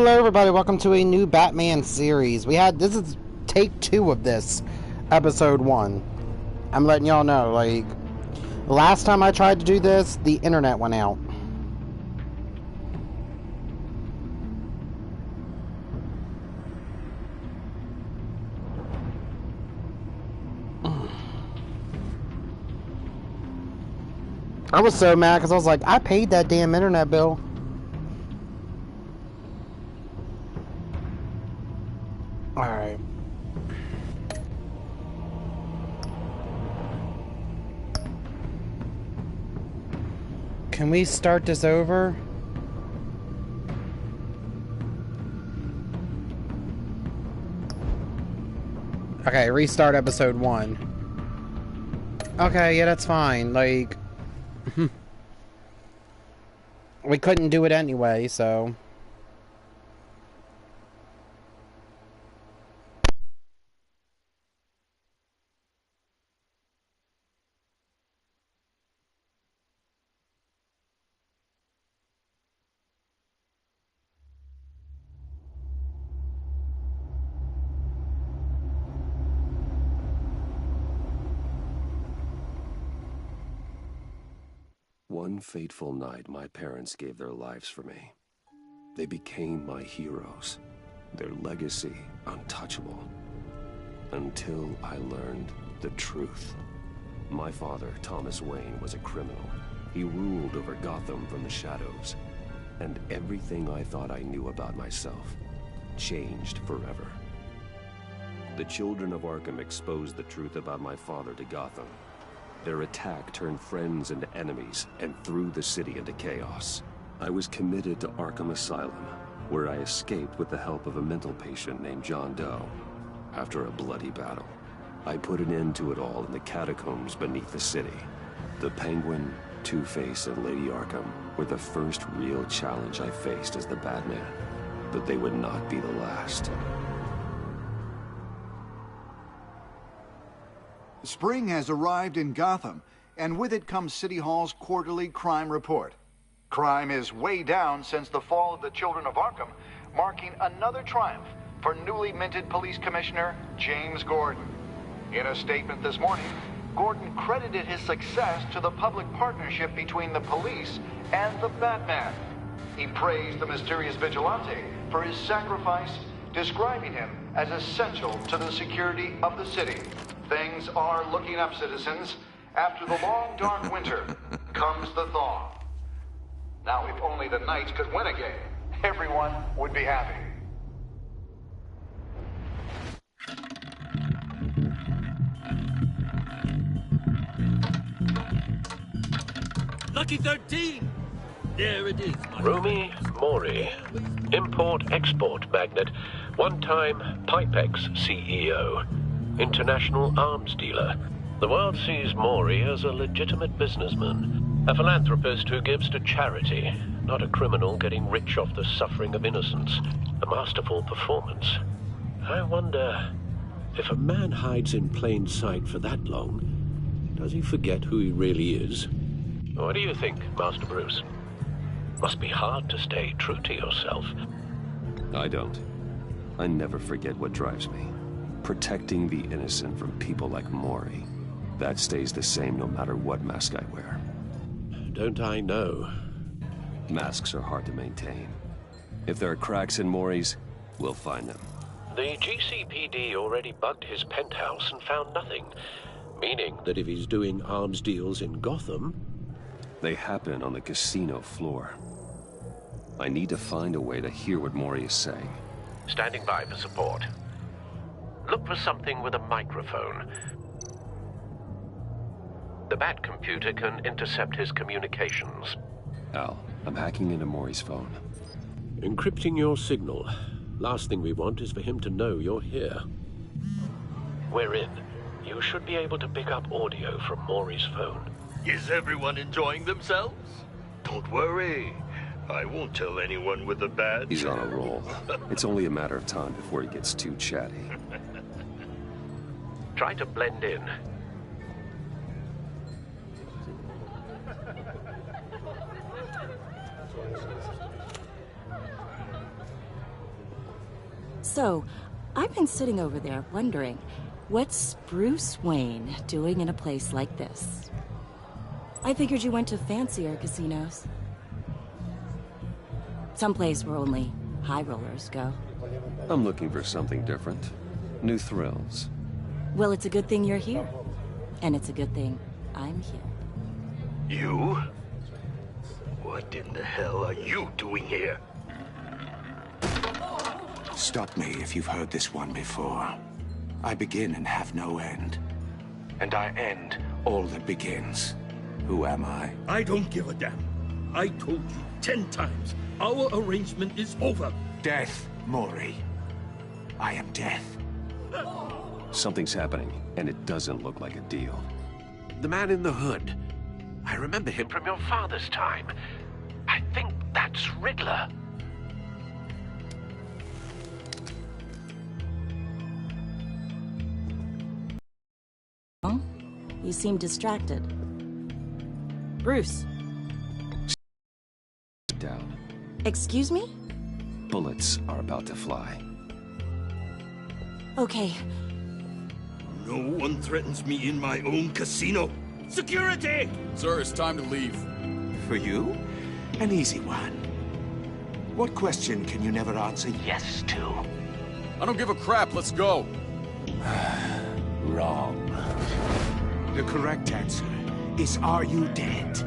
Hello everybody, welcome to a new Batman series. This is take 2 of this, episode 1. I'm letting y'all know, like, last time I tried to do this, the internet went out. I was so mad because I was like, I paid that damn internet bill. Alright. Can we start this over? Okay, restart episode 1. Okay, yeah, that's fine. Like, we couldn't do it anyway, so... One fateful night, my parents gave their lives for me. They became my heroes, their legacy untouchable. Until I learned the truth. My father, Thomas Wayne, was a criminal. He ruled over Gotham from the shadows. And everything I thought I knew about myself changed forever. The children of Arkham exposed the truth about my father to Gotham. Their attack turned friends into enemies and threw the city into chaos. I was committed to Arkham Asylum, where I escaped with the help of a mental patient named John Doe. After a bloody battle, I put an end to it all in the catacombs beneath the city. The Penguin, Two-Face, and Lady Arkham were the first real challenge I faced as the Batman, but they would not be the last. Spring has arrived in Gotham, and with it comes City Hall's quarterly crime report. Crime is way down since the fall of the Children of Arkham, marking another triumph for newly minted Police Commissioner James Gordon. In a statement this morning, Gordon credited his success to the public partnership between the police and the Batman. He praised the mysterious vigilante for his sacrifice, describing him as essential to the security of the city. Things are looking up, citizens. After the long, dark winter comes the thaw. Now, if only the Knights could win a game, everyone would be happy. Lucky 13! There it is, my Rumi Mori, import-export magnate, one-time Pipex CEO, international arms dealer. The world sees Mori as a legitimate businessman, a philanthropist who gives to charity, not a criminal getting rich off the suffering of innocence. A masterful performance. I wonder, if a man hides in plain sight for that long, does he forget who he really is? What do you think, Master Bruce? Must be hard to stay true to yourself. I don't. I never forget what drives me. Protecting the innocent from people like Mori. That stays the same no matter what mask I wear. Don't I know? Masks are hard to maintain. If there are cracks in Mori's, we'll find them. The GCPD already bugged his penthouse and found nothing. Meaning that if he's doing arms deals in Gotham... They happen on the casino floor. I need to find a way to hear what Mori is saying. Standing by for support. Look for something with a microphone. The Bat computer can intercept his communications. Al, I'm hacking into Mori's phone. Encrypting your signal. Last thing we want is for him to know you're here. We're in. You should be able to pick up audio from Mori's phone. Is everyone enjoying themselves? Don't worry. I won't tell anyone with a badge. He's on a roll. It's only a matter of time before he gets too chatty. Try to blend in. So, I've been sitting over there wondering, what's Bruce Wayne doing in a place like this? I figured you went to fancier casinos. Someplace where only high rollers go. I'm looking for something different. New thrills. Well, it's a good thing you're here. And it's a good thing I'm here. You? What in the hell are you doing here? Stop me if you've heard this one before. I begin and have no end. And I end all that begins. Who am I? I don't give a damn. I told you 10 times. Our arrangement is over. Death, Mori. I am death. Something's happening, and it doesn't look like a deal. The man in the hood. I remember him from your father's time. I think that's Riddler. Huh? You seem distracted. Bruce. Down. Excuse me? Bullets are about to fly. Okay. No one threatens me in my own casino. Security! Sir, it's time to leave. For you? An easy one. What question can you never answer yes to? I don't give a crap, let's go. Wrong. The correct answer is, are you dead?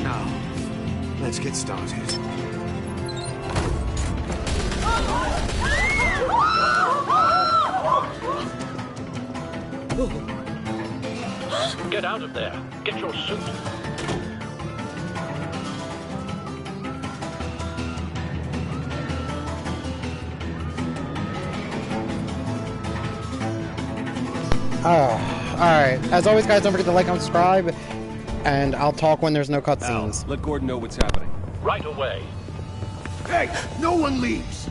Now, let's get started. Get out of there. Get your suit. Alright. As always, guys, don't forget to like and subscribe. And I'll talk when there's no cutscenes. Let Gordon know what's happening. Right away. Hey, no one leaves!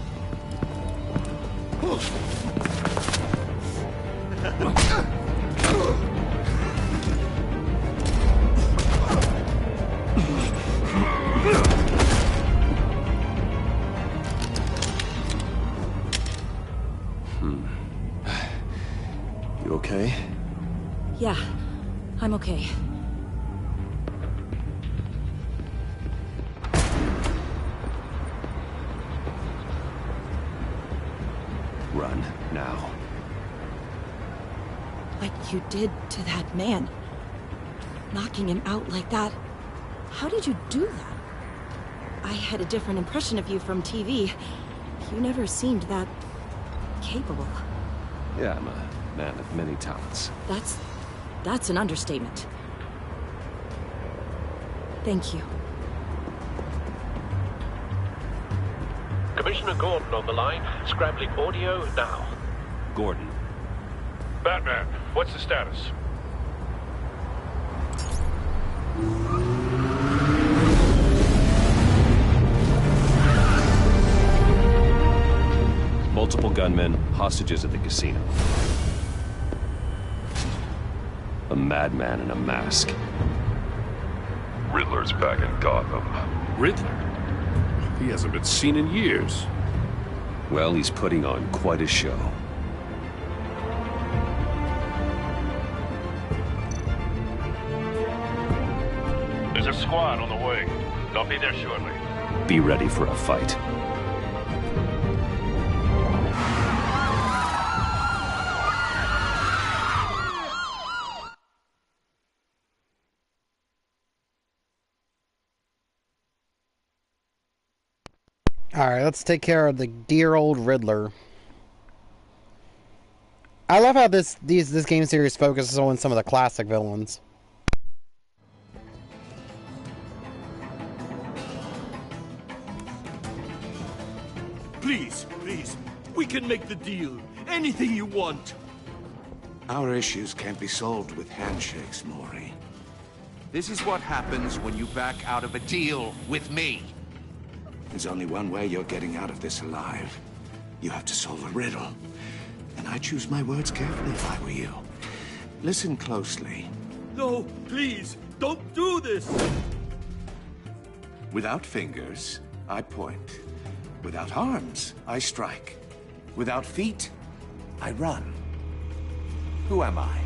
You okay? Yeah, I'm okay. Run, now. What you did to that man. Knocking him out like that. How did you do that? I had a different impression of you from TV. You never seemed that capable. Yeah, I'm a man of many talents. That's an understatement. Thank you. Commissioner Gordon on the line. Scrambling audio now. Gordon. Batman, what's the status? Multiple gunmen, hostages at the casino. A madman in a mask. Riddler's back in Gotham. Riddler? He hasn't been seen in years. Well, he's putting on quite a show. There's a squad on the way. They'll be there shortly. Be ready for a fight. Alright, let's take care of the dear old Riddler. I love how this game series focuses on some of the classic villains. Please, we can make the deal. Anything you want. Our issues can't be solved with handshakes, Mori. This is what happens when you back out of a deal with me. There's only one way you're getting out of this alive. You have to solve a riddle. And I choose my words carefully if I were you. Listen closely. No, please. don't do this! Without fingers, I point. Without arms, I strike. Without feet, I run. Who am I?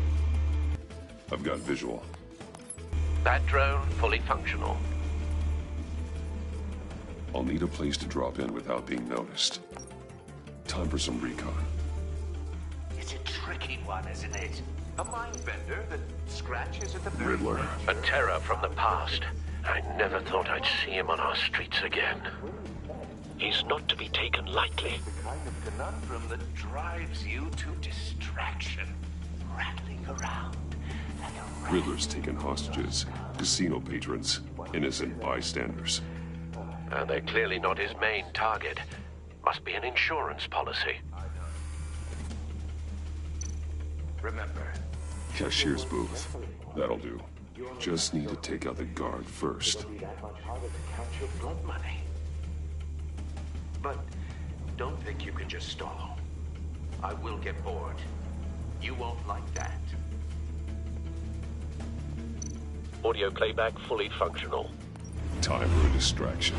I've got visual. That drone fully functional. I'll need a place to drop in without being noticed. Time for some recon. It's a tricky one, isn't it? A mind bender that scratches at the very Riddler. A terror from the past. I never thought I'd see him on our streets again. He's not to be taken lightly. The kind of conundrum that drives you to distraction. Rattling around and around. Riddler's taken hostages, casino patrons, innocent bystanders. They're clearly not his main target. Must be an insurance policy. Remember, Cashier's booth. That'll do. Just need to take out the guard first. it'll be that much harder to count your blood money. But don't think you can just stall. I will get bored. You won't like that. Audio playback fully functional. Time for a distraction.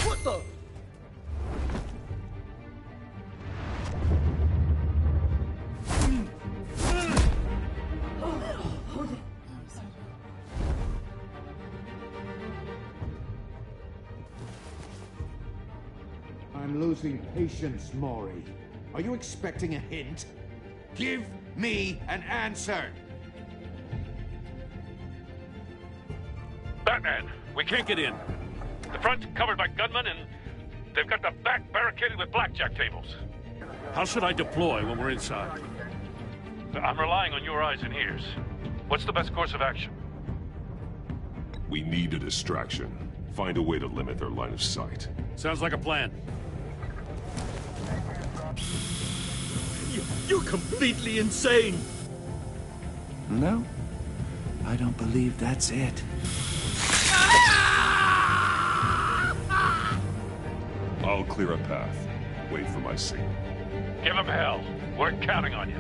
What the? I'm losing patience, Maury. Are you expecting a hint? Give me an answer! Batman, we can't get in. The front's covered by gunmen, and they've got the back barricaded with blackjack tables. How should I deploy when we're inside? I'm relying on your eyes and ears. What's the best course of action? We need a distraction. Find a way to limit their line of sight. Sounds like a plan. You're completely insane! No, I don't believe that's it. I'll clear a path. Wait for my signal. Give him hell. We're counting on you.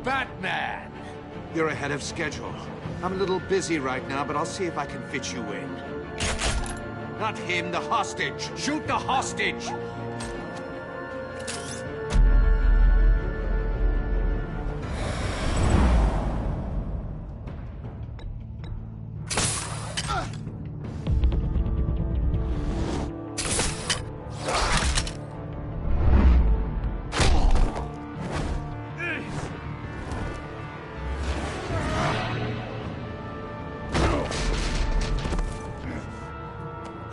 Batman! You're ahead of schedule. I'm a little busy right now, but I'll see if I can fit you in. Not him, the hostage! Shoot the hostage!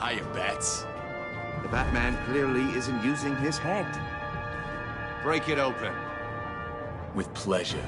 Hiya, Bats. The Batman clearly isn't using his head. Break it open. With pleasure.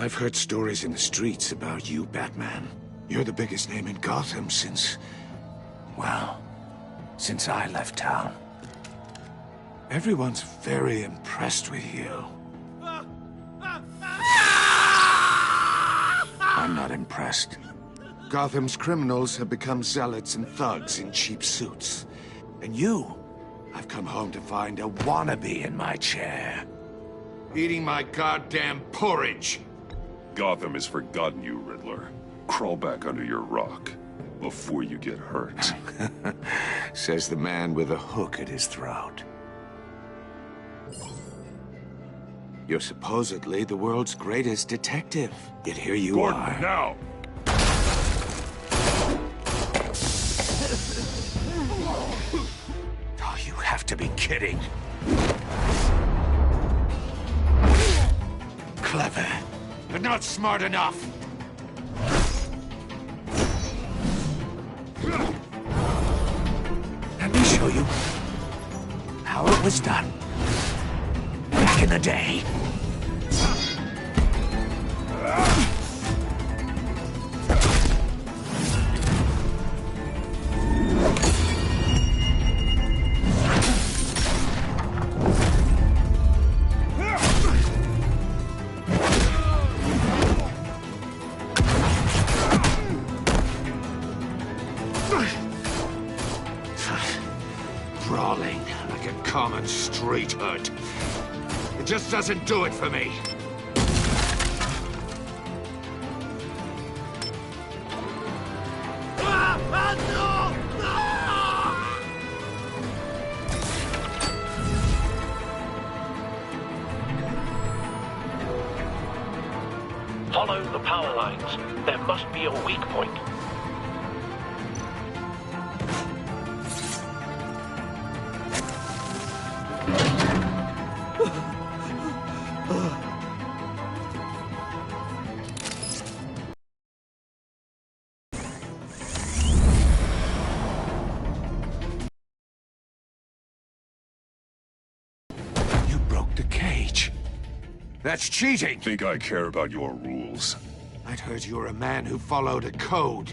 I've heard stories in the streets about you, Batman. You're the biggest name in Gotham since... well, since I left town. Everyone's very impressed with you. I'm not impressed. Gotham's criminals have become zealots and thugs in cheap suits. And you, I've come home to find a wannabe in my chair. Eating my goddamn porridge! Gotham has forgotten you, Riddler. Crawl back under your rock before you get hurt. Says the man with a hook at his throat. You're supposedly the world's greatest detective. Yet here you Gordon, are. now! All you have to be kidding. Clever, but not smart enough. Let me show you how it was done back in the day. Brawling like a common street hood. It just doesn't do it for me. Follow the power lines. There must be a weak point. You broke the cage. That's cheating! Think I care about your rules? I'd heard you were a man who followed a code.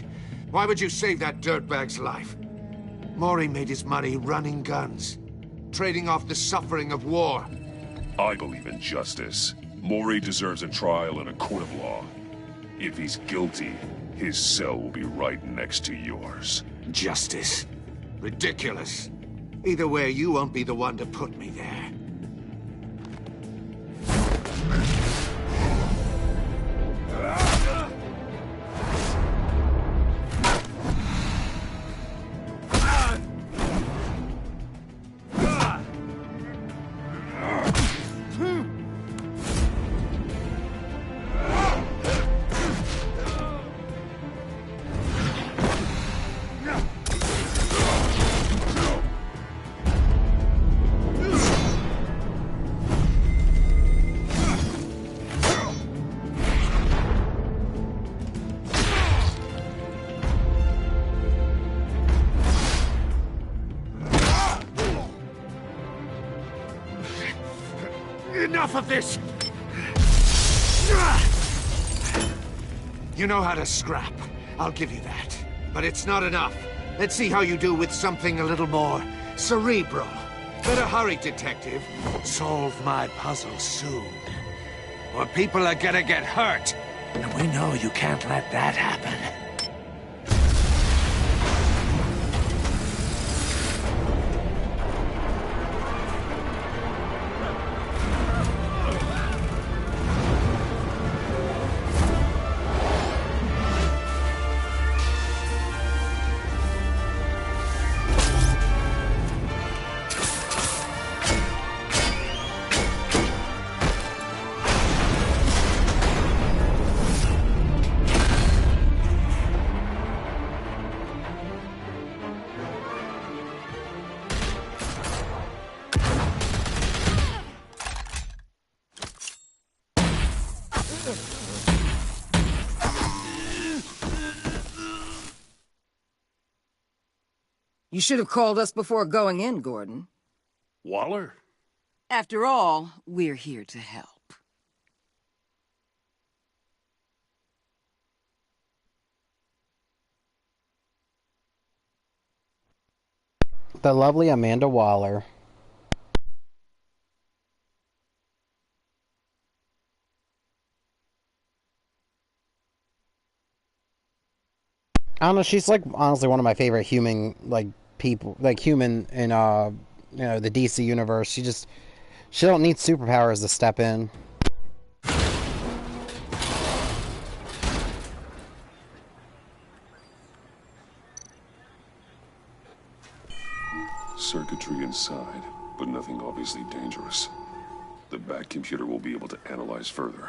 Why would you save that dirtbag's life? Mori made his money running guns, trading off the suffering of war. I believe in justice. Mori deserves a trial in a court of law. If he's guilty, his cell will be right next to yours. Justice? Ridiculous. Either way, you won't be the one to put me there. Enough of this! You know how to scrap. I'll give you that. But it's not enough. Let's see how you do with something a little more cerebral. Better hurry, detective. Solve my puzzle soon. Or people are gonna get hurt. And we know you can't let that happen. You should have called us before going in, Gordon. Waller? After all, we're here to help. The lovely Amanda Waller. I don't know, she's like honestly one of my favorite human people, human in the DC universe. She don't need superpowers to step in. Circuitry inside, but nothing obviously dangerous. The back computer will be able to analyze further.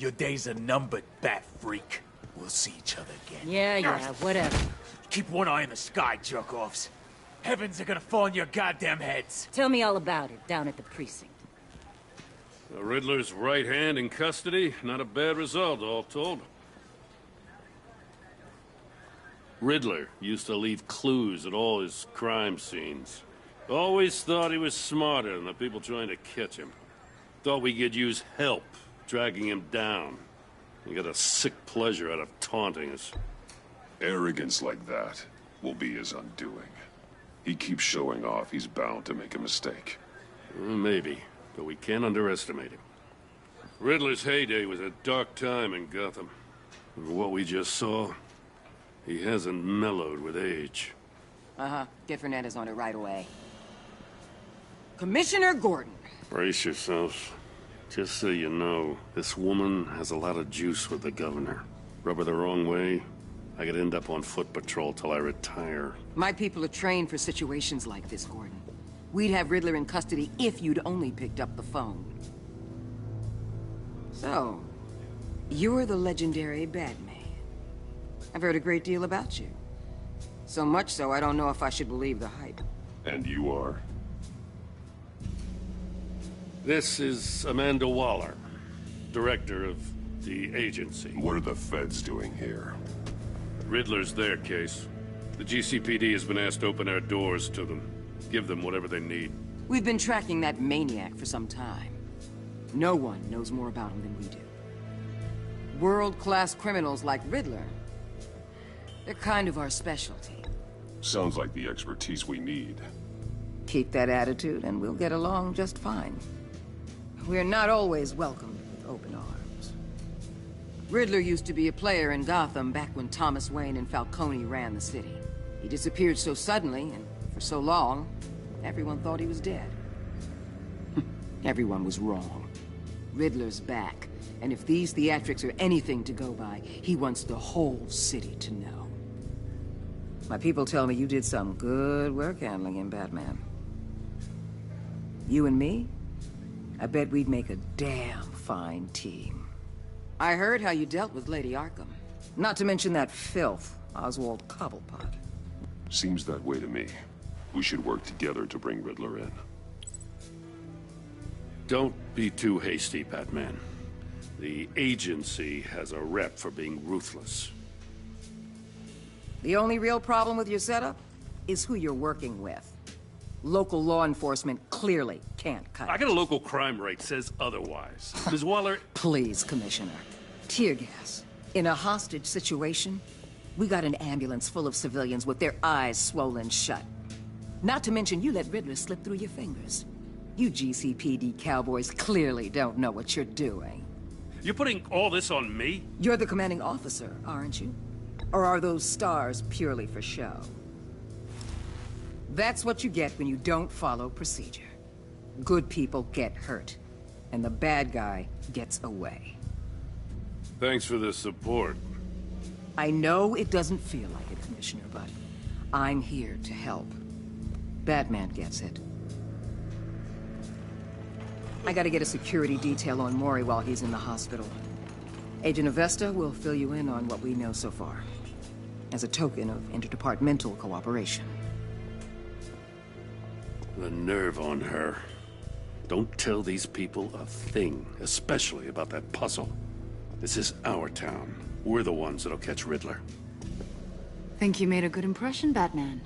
Your days are numbered, bat freak. We'll see each other again. Yeah, whatever. Keep one eye in the sky, jerk-offs. Heavens are gonna fall on your goddamn heads. Tell me all about it down at the precinct. The Riddler's right hand in custody. Not a bad result, all told. Riddler used to leave clues at all his crime scenes. Always thought he was smarter than the people trying to catch him. Thought we could use help, dragging him down. He got a sick pleasure out of taunting us. Arrogance like that will be his undoing. He keeps showing off, he's bound to make a mistake. Maybe, but we can't underestimate him. Riddler's heyday was a dark time in Gotham. For what we just saw, he hasn't mellowed with age. Get Fernandez on it right away. Commissioner Gordon. Brace yourselves. Just so you know, this woman has a lot of juice with the governor. Rub her the wrong way, I could end up on foot patrol till I retire. My people are trained for situations like this, Gordon. We'd have Riddler in custody if you'd only picked up the phone. So, you're the legendary Batman. I've heard a great deal about you. So much so, I don't know if I should believe the hype. And you are? This is Amanda Waller, director of the agency. What are the feds doing here? Riddler's their case. The GCPD has been asked to open our doors to them. Give them whatever they need. We've been tracking that maniac for some time. No one knows more about him than we do. World-class criminals like Riddler, they're kind of our specialty. Sounds like the expertise we need. Keep that attitude and we'll get along just fine. We're not always welcomed with open arms. Riddler used to be a player in Gotham back when Thomas Wayne and Falcone ran the city. He disappeared so suddenly and for so long, everyone thought he was dead. Everyone was wrong. Riddler's back, and if these theatrics are anything to go by, he wants the whole city to know. My people tell me you did some good work handling him, Batman. You and me? I bet we'd make a damn fine team. I heard how you dealt with Lady Arkham. Not to mention that filth, Oswald Cobblepot. Seems that way to me. We should work together to bring Riddler in. Don't be too hasty, Batman. The agency has a rep for being ruthless. The only real problem with your setup is who you're working with. Local law enforcement clearly can't cut it. I got a local crime rate says otherwise. Ms. Waller... Please, Commissioner. Tear gas. In a hostage situation, we got an ambulance full of civilians with their eyes swollen shut. Not to mention you let Riddler slip through your fingers. You GCPD cowboys clearly don't know what you're doing. You're putting all this on me? You're the commanding officer, aren't you? Or are those stars purely for show? That's what you get when you don't follow procedure. Good people get hurt, and the bad guy gets away. Thanks for the support. I know it doesn't feel like it, Commissioner, but I'm here to help. Batman gets it. I gotta get a security detail on Mori while he's in the hospital. Agent Avesta will fill you in on what we know so far, as a token of interdepartmental cooperation. The nerve on her. Don't tell these people a thing, especially about that puzzle. This is our town. We're the ones that'll catch Riddler. Think you made a good impression, Batman.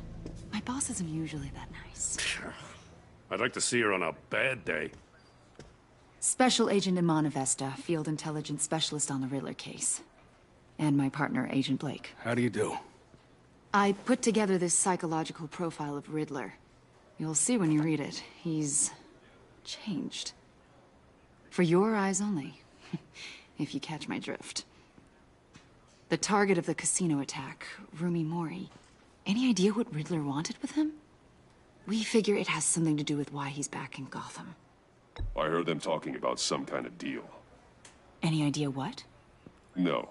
My boss isn't usually that nice. I'd like to see her on a bad day. Special Agent Iman Avesta, Field Intelligence Specialist on the Riddler case. And my partner, Agent Blake. How do you do? I put together this psychological profile of Riddler. You'll see when you read it. He's changed. For your eyes only, if you catch my drift. The target of the casino attack, Rumi Mori. Any idea what Riddler wanted with him? We figure it has something to do with why he's back in Gotham. I heard them talking about some kind of deal. Any idea what? No,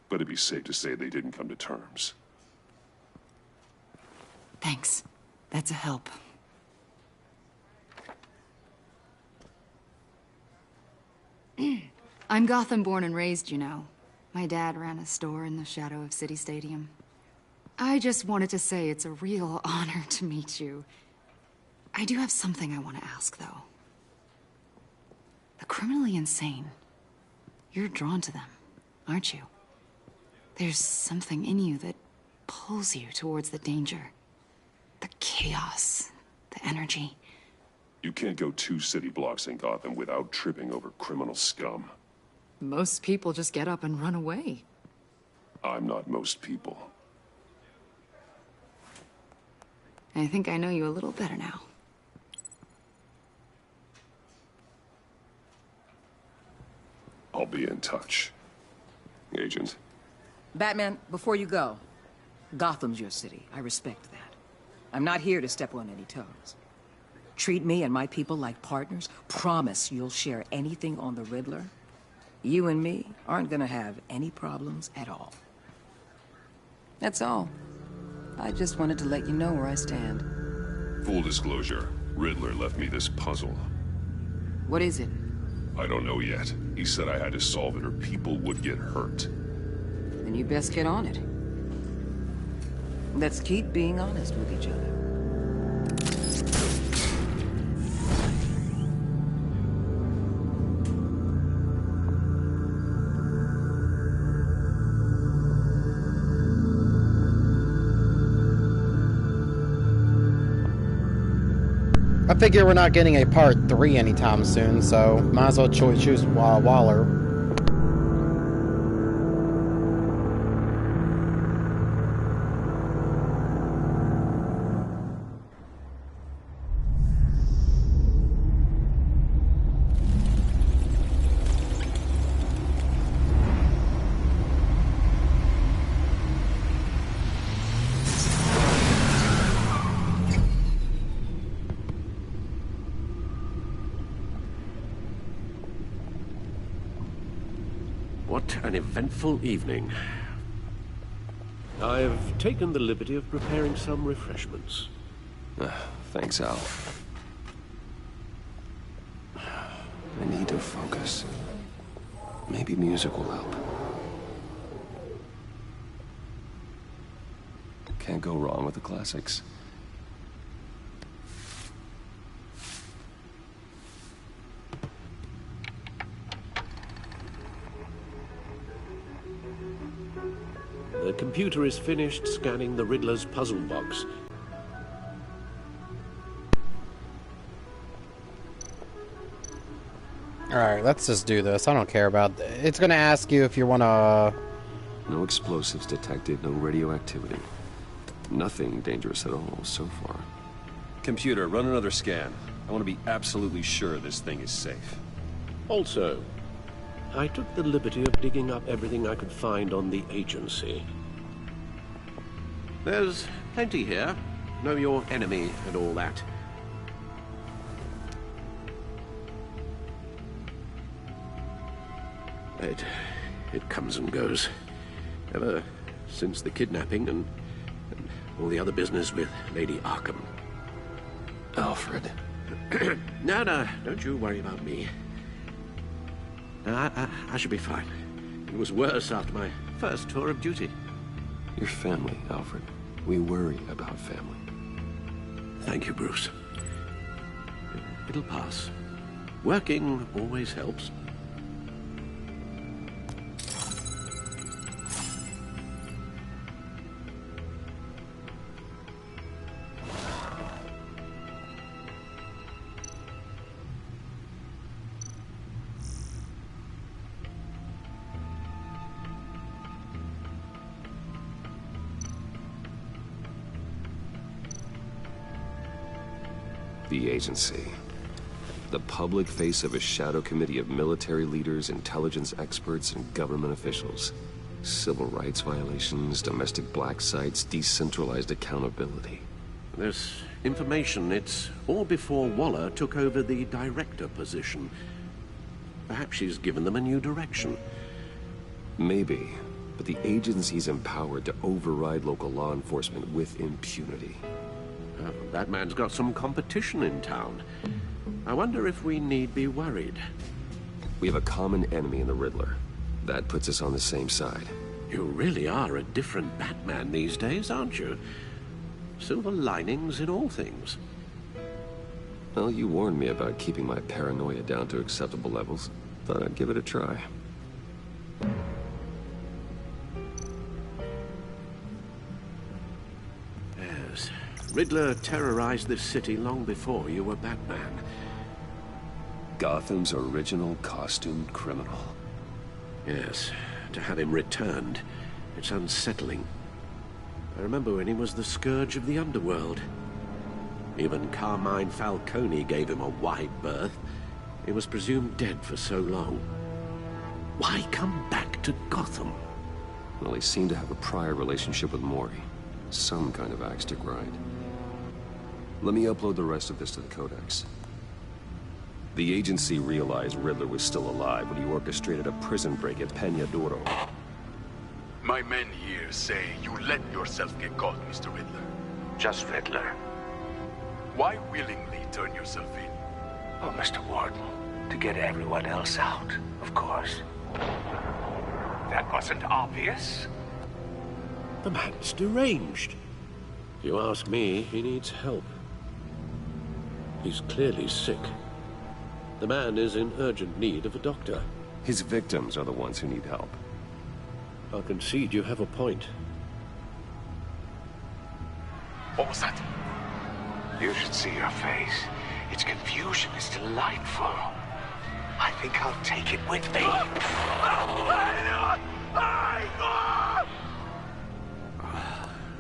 but it'd be safe to say they didn't come to terms. Thanks. That's a help. I'm Gotham born and raised, you know. My dad ran a store in the shadow of City Stadium. I just wanted to say it's a real honor to meet you. I do have something I want to ask, though. The criminally insane. You're drawn to them, aren't you? There's something in you that pulls you towards the danger. The chaos, the energy. You can't go 2 city blocks in Gotham without tripping over criminal scum. Most people just get up and run away. I'm not most people. I think I know you a little better now. I'll be in touch. Agent. Batman, before you go, Gotham's your city. I respect that. I'm not here to step on any toes. Treat me and my people like partners. Promise you'll share anything on the Riddler. You and me aren't gonna have any problems at all. That's all. I just wanted to let you know where I stand. Full disclosure, Riddler left me this puzzle. What is it? I don't know yet. He said I had to solve it or people would get hurt. Then you best get on it. Let's keep being honest with each other. I figure we're not getting a part 3 anytime soon, so might as well choose Waller. What an eventful evening. I've taken the liberty of preparing some refreshments. Thanks, Al. I need to focus. Maybe music will help. Can't go wrong with the classics. The computer is finished scanning the Riddler's puzzle box. Alright, let's just do this. I don't care about... It's gonna ask you if you wanna... No explosives detected, no radioactivity. Nothing dangerous at all so far. Computer, run another scan. I want to be absolutely sure this thing is safe. Also, I took the liberty of digging up everything I could find on the agency. There's plenty here. Know your enemy and all that. It comes and goes. Ever since the kidnapping and all the other business with Lady Arkham. Alfred. No, don't you worry about me. I should be fine. It was worse after my first tour of duty. Your family, Alfred. We worry about family. Thank you, Bruce. It'll pass. Working always helps. The agency. The public face of a shadow committee of military leaders, intelligence experts, and government officials. Civil rights violations, domestic black sites, decentralized accountability. This information, it's all before Waller took over the director position. Perhaps she's given them a new direction. Maybe, but the agency's empowered to override local law enforcement with impunity. That man's got some competition in town. I wonder if we need be worried. We have a common enemy in the Riddler. That puts us on the same side. You really are a different Batman these days, aren't you? Silver linings in all things. Well, you warned me about keeping my paranoia down to acceptable levels. Thought I'd give it a try. Yes. Riddler terrorized this city long before you were Batman. Gotham's original costumed criminal. Yes. To have him returned, it's unsettling. I remember when he was the scourge of the underworld. Even Carmine Falcone gave him a wide berth. He was presumed dead for so long. Why come back to Gotham? Well, he seemed to have a prior relationship with Mori. Some kind of axe to grind. Let me upload the rest of this to the Codex. The agency realized Riddler was still alive when he orchestrated a prison break at Peña Duro. My men here say you let yourself get caught, Mr. Riddler. Just Riddler. Why willingly turn yourself in? Oh, Mr. Warden, to get everyone else out, of course. That wasn't obvious. The man's deranged. If you ask me, he needs help. He's clearly sick. The man is in urgent need of a doctor. His victims are the ones who need help. I'll concede you have a point. What was that? You should see your face. Its confusion is delightful. I think I'll take it with me.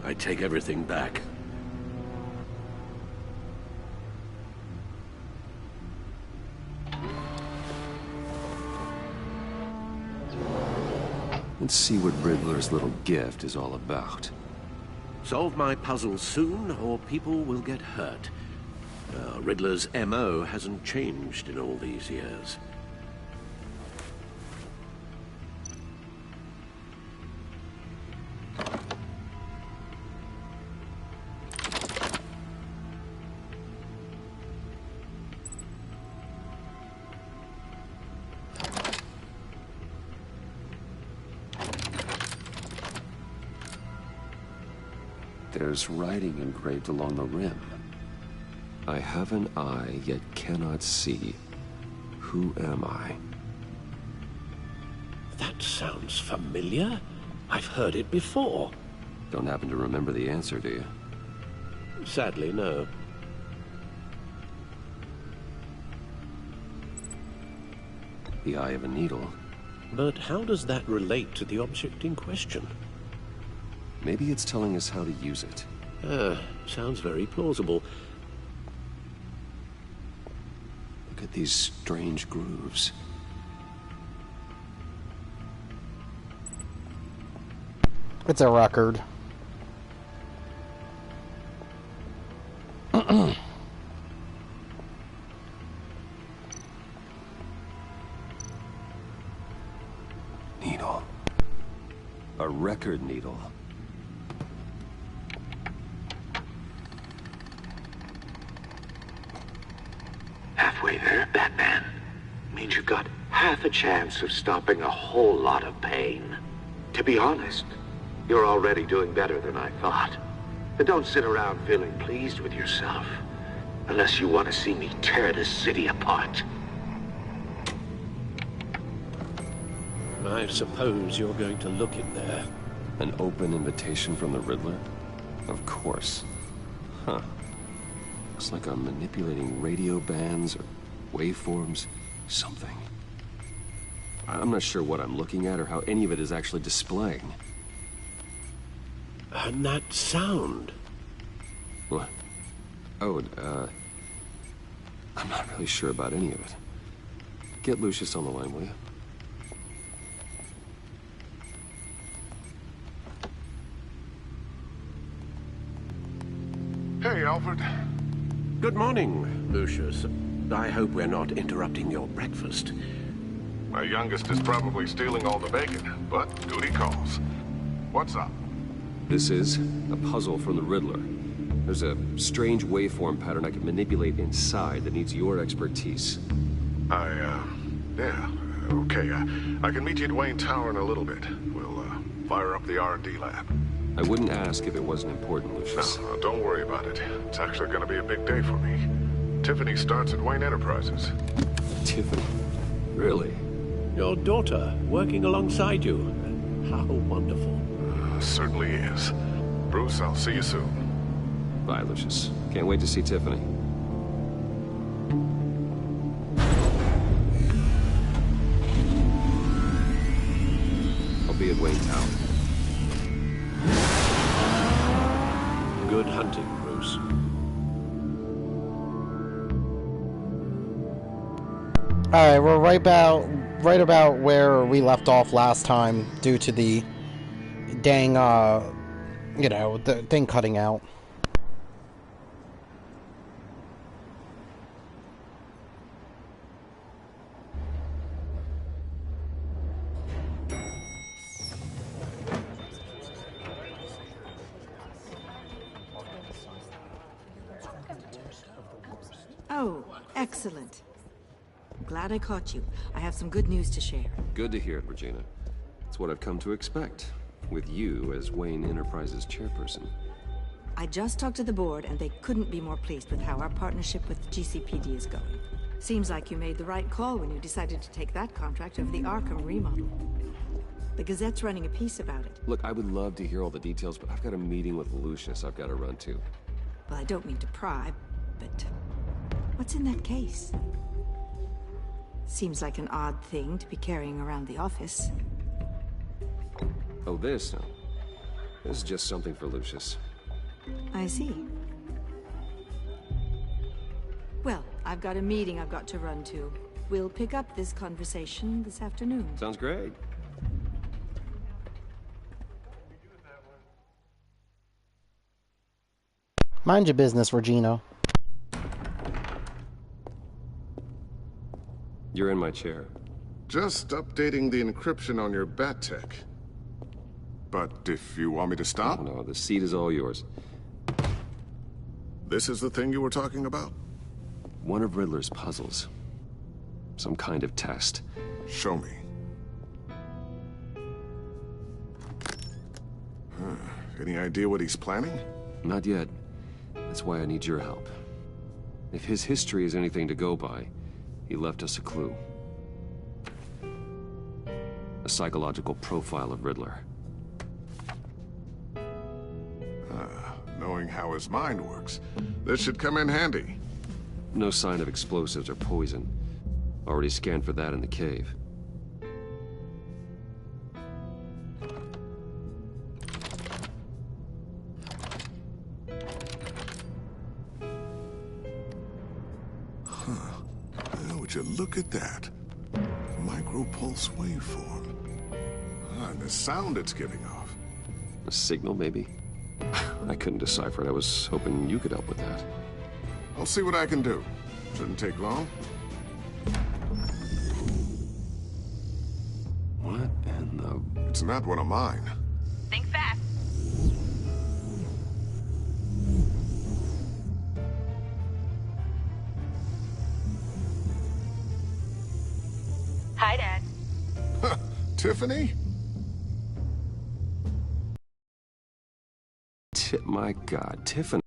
I take everything back. Let's see what Riddler's little gift is all about. Solve my puzzle soon, or people will get hurt. Riddler's MO hasn't changed in all these years. There's writing engraved along the rim. I have an eye, yet cannot see. Who am I? That sounds familiar. I've heard it before. Don't happen to remember the answer, do you? Sadly, no. The eye of a needle. But how does that relate to the object in question? Maybe it's telling us how to use it. Sounds very plausible. Look at these strange grooves. It's a record. Needle. A record needle. Halfway there, Batman. Means you've got half a chance of stopping a whole lot of pain. To be honest, you're already doing better than I thought. But don't sit around feeling pleased with yourself. Unless you want to see me tear this city apart. I suppose you're going to look in there. An open invitation from the Riddler? Of course. Huh. Looks like I'm manipulating radio bands or waveforms, something. I'm not sure what I'm looking at or how any of it is actually displaying. And that sound. What? Oh, I'm not really sure about any of it. Get Lucius on the line, will you? Hey, Alfred. Good morning, Lucius. I hope we're not interrupting your breakfast. My youngest is probably stealing all the bacon, but duty calls. What's up? This is a puzzle from the Riddler. There's a strange waveform pattern I can manipulate inside that needs your expertise. Yeah, Okay, I can meet you at Wayne Tower in a little bit. We'll, fire up the R&D lab. I wouldn't ask if it wasn't important, Lucius. No, don't worry about it. It's actually gonna be a big day for me. Tiffany starts at Wayne Enterprises. Tiffany? Really? Your daughter, working alongside you. How wonderful. Certainly is. Bruce, I'll see you soon. Bye, Lucius. Can't wait to see Tiffany. I'll be at Wayne Tower. Good hunting, Bruce. Alright, we're right about where we left off last time due to the dang, you know, the thing cutting out. Oh, excellent. Glad I caught you. I have some good news to share. Good to hear it, Regina. It's what I've come to expect, with you as Wayne Enterprises chairperson. I just talked to the board, and they couldn't be more pleased with how our partnership with GCPD is going. Seems like you made the right call when you decided to take that contract over the Arkham remodel. The Gazette's running a piece about it. Look, I would love to hear all the details, but I've got a meeting with Lucius I've got to run to. Well, I don't mean to pry, but what's in that case? Seems like an odd thing to be carrying around the office. Oh, this? No. This is just something for Lucius. I see. Well, I've got a meeting I've got to run to. We'll pick up this conversation this afternoon. Sounds great. Mind your business, Regina. You're in my chair. Just updating the encryption on your bat tech. But if you want me to stop? No, the seat is all yours. This is the thing you were talking about? One of Riddler's puzzles. Some kind of test. Show me. Any idea what he's planning? Not yet. That's why I need your help. If his history is anything to go by, he left us a clue. A psychological profile of Riddler. Knowing how his mind works, this should come in handy. No sign of explosives or poison. Already scanned for that in the cave. Would you look at that? Micropulse waveform. And the sound it's giving off. A signal, maybe? I couldn't decipher it. I was hoping you could help with that. I'll see what I can do. Shouldn't take long. What in the... It's not one of mine. Think fast. Hi, Dad. Tiffany? My God, Tiffany.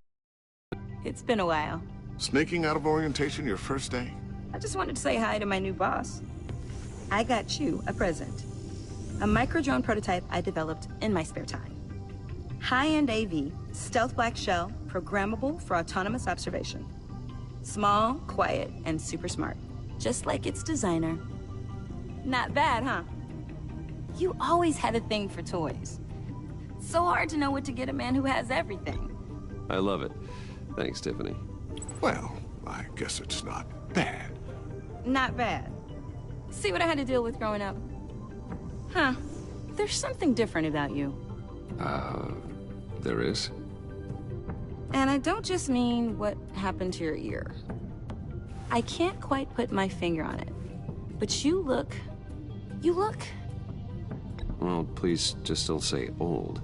It's been a while. Sneaking out of orientation your first day? I just wanted to say hi to my new boss. I got you a present. A micro-drone prototype I developed in my spare time. High-end AV, stealth black shell, programmable for autonomous observation. Small, quiet, and super smart. Just like its designer. Not bad, huh? You always had a thing for toys. So hard to know what to get a man who has everything. I love it. Thanks, Tiffany. Well, I guess it's not bad. Not bad. See what I had to deal with growing up? Huh. There's something different about you. There is? And I don't just mean what happened to your ear. I can't quite put my finger on it. But you look... Well, please just don't say old.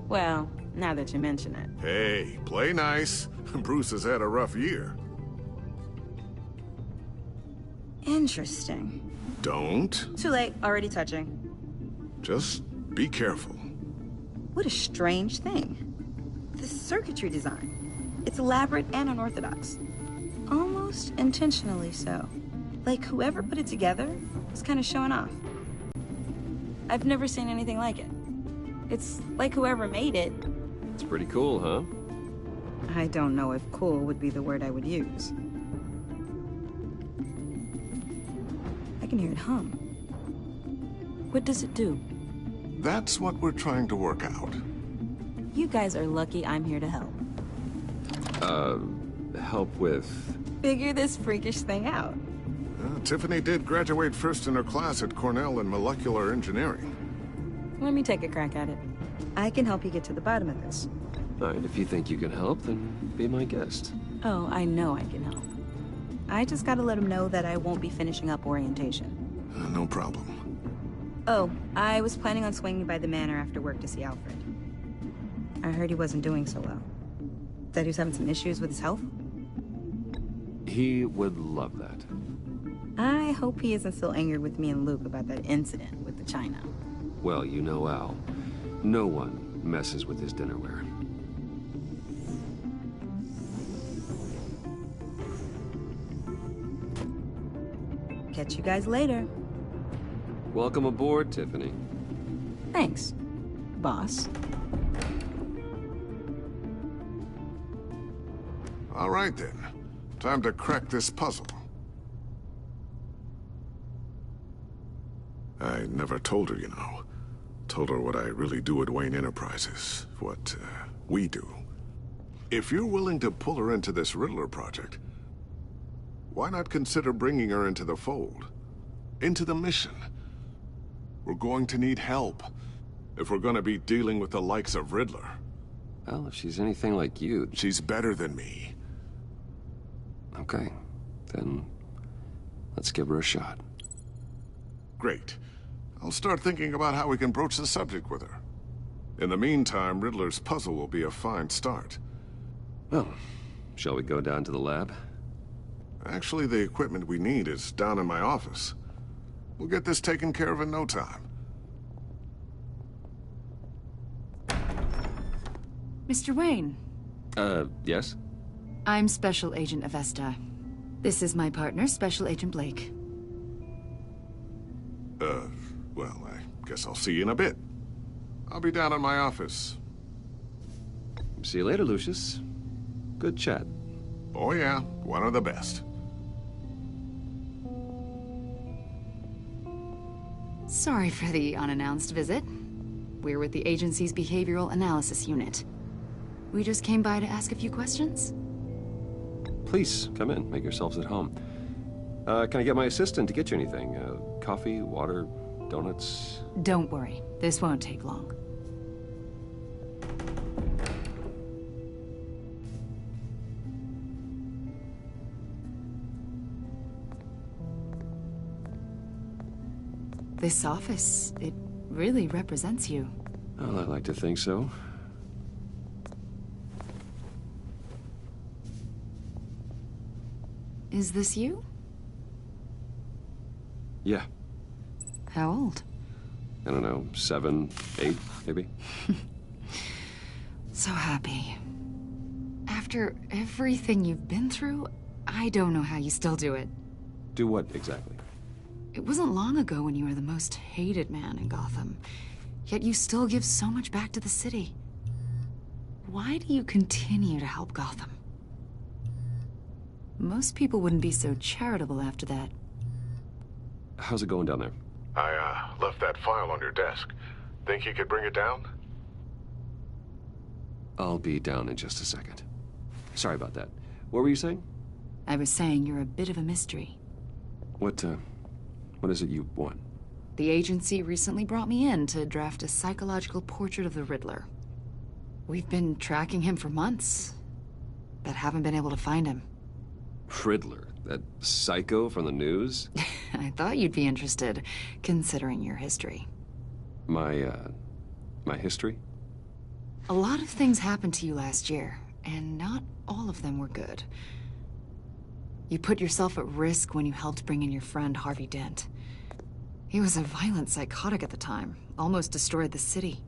Well, now that you mention it. Hey, play nice. Bruce has had a rough year. Interesting. Don't. Too late, already touching. Just be careful. What a strange thing. The circuitry design. It's elaborate and unorthodox. Almost intentionally so. Like whoever put it together was kind of showing off. I've never seen anything like it. It's like whoever made it. It's pretty cool, huh? I don't know if cool would be the word I would use. I can hear it hum. What does it do? That's what we're trying to work out. You guys are lucky I'm here to help. Help with... Figure this freakish thing out. Tiffany did graduate first in her class at Cornell in molecular engineering. Let me take a crack at it. I can help you get to the bottom of this. All right, if you think you can help, then be my guest. Oh, I know I can help. I just gotta let him know that I won't be finishing up orientation. No problem. Oh, I was planning on swinging by the manor after work to see Alfred. I heard he wasn't doing so well. That he was having some issues with his health? He would love that. I hope he isn't still angered with me and Luke about that incident with the china. Well, you know Al. No one messes with his dinnerware. Catch you guys later. Welcome aboard, Tiffany. Thanks, boss. All right, then. Time to crack this puzzle. I never told her, you know. Told her what I really do at Wayne Enterprises. What, we do. If you're willing to pull her into this Riddler project, why not consider bringing her into the fold? Into the mission? We're going to need help if we're going to be dealing with the likes of Riddler. Well, if she's anything like you... She's better than me. Okay, then let's give her a shot. Great. I'll start thinking about how we can broach the subject with her. In the meantime, Riddler's puzzle will be a fine start. Well, shall we go down to the lab? Actually, the equipment we need is down in my office. We'll get this taken care of in no time. Mr. Wayne. Yes? I'm Special Agent Avesta. This is my partner, Special Agent Blake. Well, I guess I'll see you in a bit. I'll be down in my office. See you later, Lucius. Good chat. Oh yeah, one of the best. Sorry for the unannounced visit. We're with the agency's behavioral analysis unit. We just came by to ask a few questions. Please, come in. Make yourselves at home. Can I get my assistant to get you anything? Coffee, water, donuts? Don't worry. This won't take long. This office, it really represents you. Well, I'd like to think so. Is this you? Yeah. How old? I don't know, 7, 8, maybe? So happy. After everything you've been through, I don't know how you still do it. Do what, exactly? It wasn't long ago when you were the most hated man in Gotham. Yet you still give so much back to the city. Why do you continue to help Gotham? Most people wouldn't be so charitable after that. How's it going down there? I, left that file on your desk. Think you could bring it down? I'll be down in just a second. Sorry about that. What were you saying? I was saying you're a bit of a mystery. What is it you want? The agency recently brought me in to draft a psychological portrait of the Riddler. We've been tracking him for months, but haven't been able to find him. Riddler? That psycho from the news? I thought you'd be interested, considering your history. My history? A lot of things happened to you last year, and not all of them were good. You put yourself at risk when you helped bring in your friend Harvey Dent. He was a violent psychotic at the time, almost destroyed the city.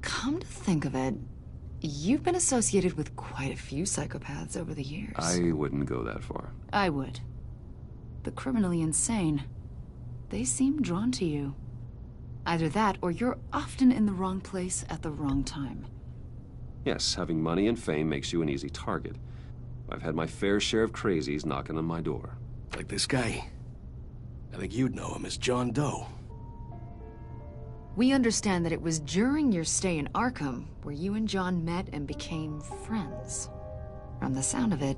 Come to think of it, you've been associated with quite a few psychopaths over the years. I wouldn't go that far. I would. The criminally insane. They seem drawn to you. Either that, or you're often in the wrong place at the wrong time. Yes, having money and fame makes you an easy target. I've had my fair share of crazies knocking on my door. Like this guy. I think you'd know him as John Doe. We understand that it was during your stay in Arkham where you and John met and became friends. From the sound of it,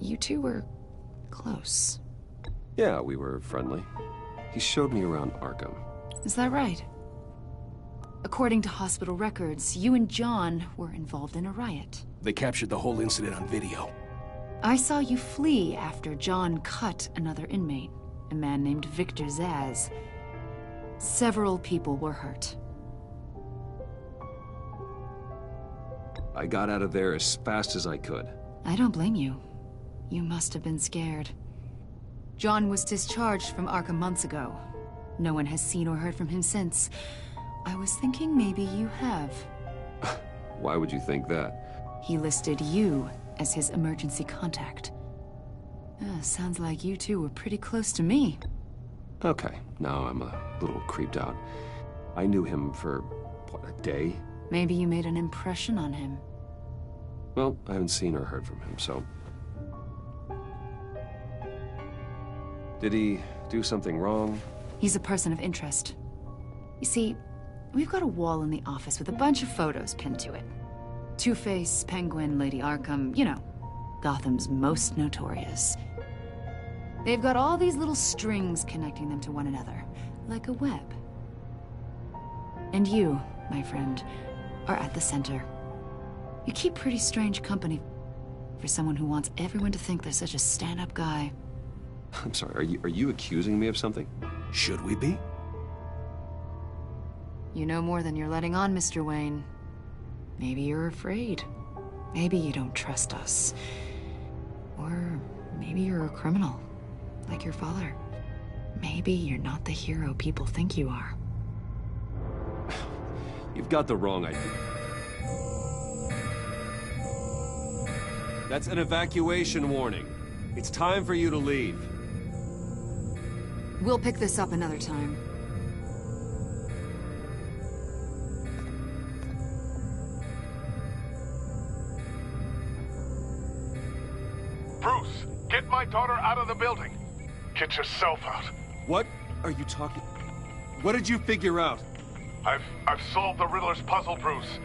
you two were close. Yeah, we were friendly. He showed me around Arkham. Is that right? According to hospital records, you and John were involved in a riot. They captured the whole incident on video. I saw you flee after John cut another inmate, a man named Victor Zaz. Several people were hurt. I got out of there as fast as I could. I don't blame you. You must have been scared. John was discharged from Arkham months ago. No one has seen or heard from him since. I was thinking maybe you have. Why would you think that? He listed you as his emergency contact. Sounds like you two were pretty close to me. Okay, now I'm a little creeped out. I knew him for, what, a day? Maybe you made an impression on him. Well, I haven't seen or heard from him, so... Did he do something wrong? He's a person of interest. You see, we've got a wall in the office with a bunch of photos pinned to it. Two-Face, Penguin, Lady Arkham, you know, Gotham's most notorious. They've got all these little strings connecting them to one another, like a web. And you, my friend, are at the center. You keep pretty strange company for someone who wants everyone to think they're such a stand-up guy. I'm sorry, are you accusing me of something? Should we be? You know more than you're letting on, Mr. Wayne. Maybe you're afraid. Maybe you don't trust us. Or maybe you're a criminal, like your father. Maybe you're not the hero people think you are. You've got the wrong idea. That's an evacuation warning. It's time for you to leave. We'll pick this up another time. Bruce, get my daughter out of the building. Get yourself out. What are you talking... What did you figure out? I've solved the Riddler's puzzle, Bruce.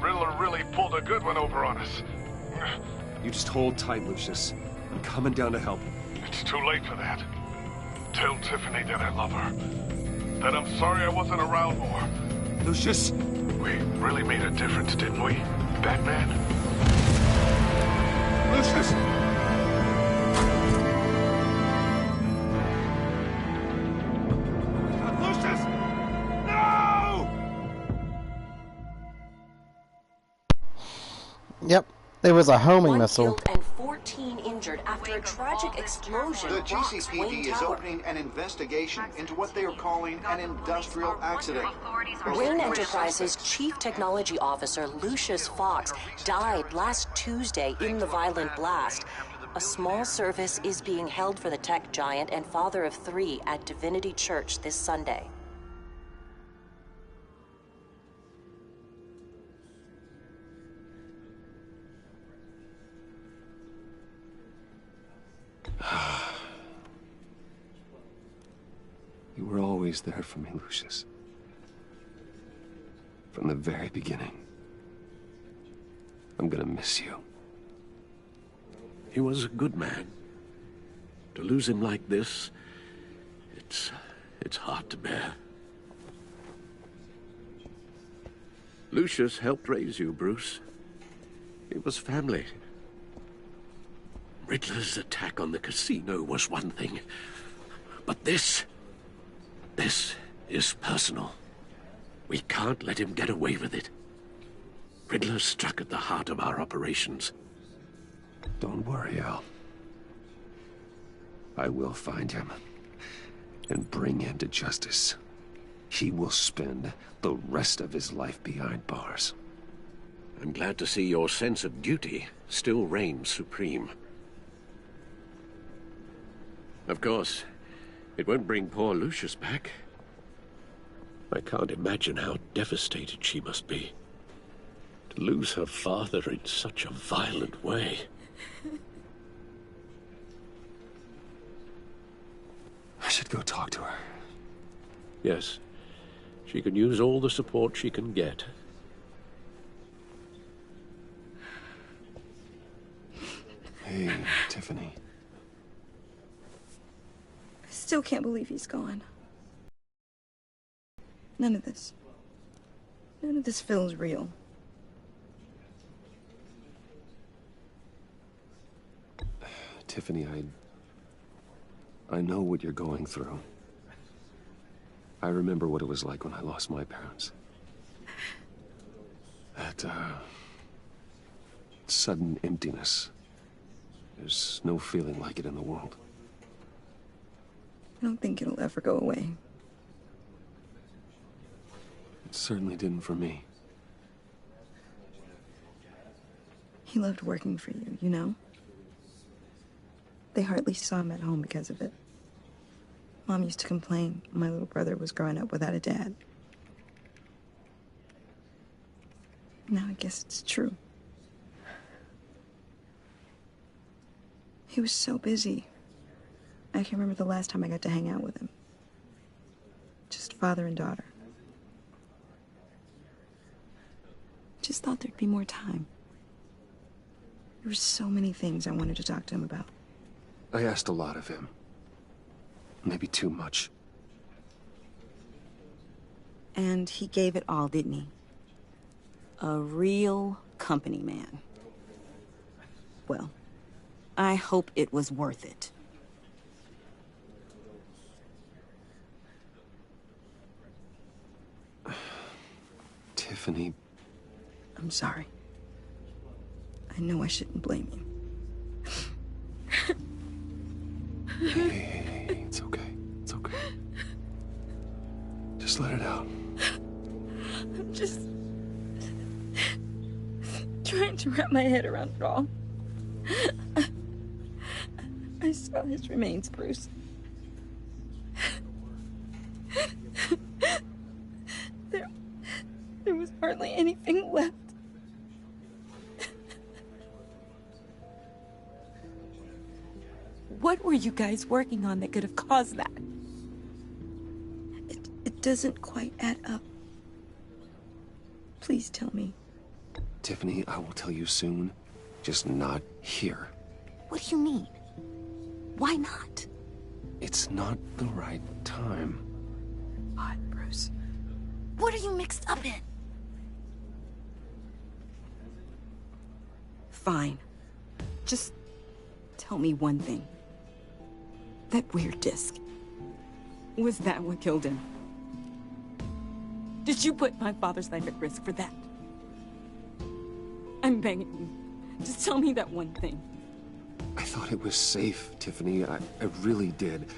Riddler really pulled a good one over on us. You just hold tight, Lucius. I'm coming down to help. It's too late for that. Tell Tiffany that I love her. That I'm sorry I wasn't around more. Lucius! We really made a difference, didn't we, Batman? Lucius! Lucius! No! Yep, it was a homing One missile. killed and 14 injured after a tragic explosion The rocks GCPD Wayne is Tower. opening an investigation into what they are calling an industrial accident. Wayne Enterprises' Chief Technology Officer Lucius Fox died last Tuesday in the violent blast. A small service is being held for the tech giant and father of 3 at Divinity Church this Sunday. You were always there for me, Lucius. From the very beginning. I'm gonna miss you. He was a good man. To lose him like this, it's hard to bear. Lucius helped raise you, Bruce. It was family. Riddler's attack on the casino was one thing, but this is personal. We can't let him get away with it. Riddler struck at the heart of our operations. Don't worry, Al. I will find him and bring him to justice. He will spend the rest of his life behind bars. I'm glad to see your sense of duty still reigns supreme. Of course, it won't bring poor Lucius back. I can't imagine how devastated she must be. To lose her father in such a violent way. I should go talk to her. Yes, she can use all the support she can get. Hey, Tiffany. I still can't believe he's gone. None of this feels real. Tiffany, I know what you're going through. I remember what it was like when I lost my parents. That, sudden emptiness. There's no feeling like it in the world. I don't think it'll ever go away. It certainly didn't for me. He loved working for you, you know? They hardly saw him at home because of it. Mom used to complain my little brother was growing up without a dad. Now I guess it's true. He was so busy. I can remember the last time I got to hang out with him. Just father and daughter. Just thought there'd be more time. There were so many things I wanted to talk to him about. I asked a lot of him. Maybe too much. And he gave it all, didn't he? A real company man. Well, I hope it was worth it. Tiffany. I'm sorry. I know I shouldn't blame you. Hey, it's okay. It's okay. Just let it out. I'm just trying to wrap my head around it all. I saw his remains, Bruce. There was hardly anything left. What were you guys working on that could have caused that? It doesn't quite add up. Please tell me. Tiffany, I will tell you soon. Just not here. What do you mean? Why not? It's not the right time. What, Bruce? What are you mixed up in? Fine. Just tell me one thing. That weird disc. Was that what killed him? Did you put my father's life at risk for that? I'm begging you. Just tell me that one thing. I thought it was safe, Tiffany. I really did.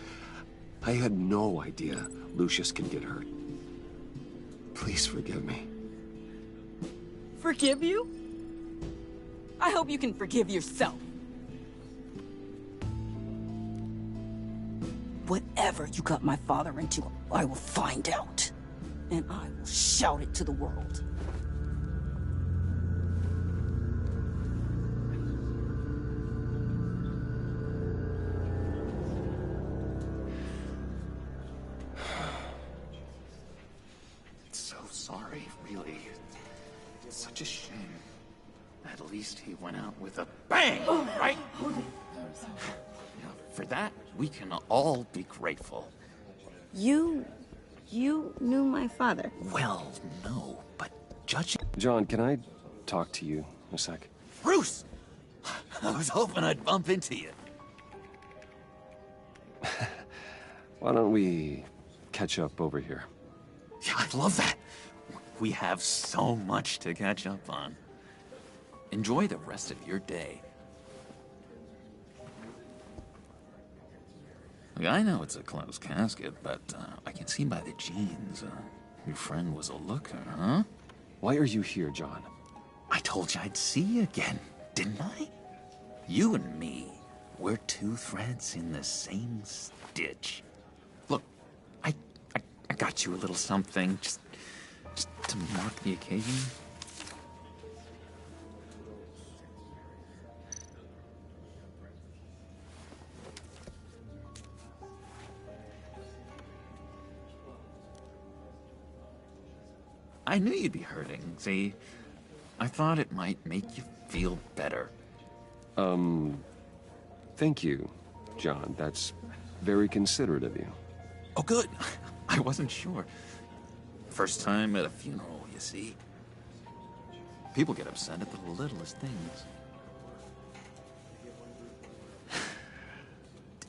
I had no idea Lucius can get hurt. Please forgive me. Forgive you? I hope you can forgive yourself. Whatever you got my father into, I will find out. And I will shout it to the world. So sorry, really. It's such a shame. At least he went out with a bang, right? Yeah, for that, we can all be grateful. You knew my father? Well, no, but judging... John, can I talk to you a sec? Bruce! I was hoping I'd bump into you. Why don't we catch up over here? Yeah, I love that. We have so much to catch up on. Enjoy the rest of your day. I know it's a closed casket, but I can see by the jeans. Your friend was a looker, huh? Why are you here, John? I told you I'd see you again, didn't I? You and me, we're two threads in the same stitch. Look, I got you a little something, just to mark the occasion. I knew you'd be hurting, see? I thought it might make you feel better. Thank you, John. That's very considerate of you. Oh, good. I wasn't sure. First time at a funeral, you see. People get upset at the littlest things.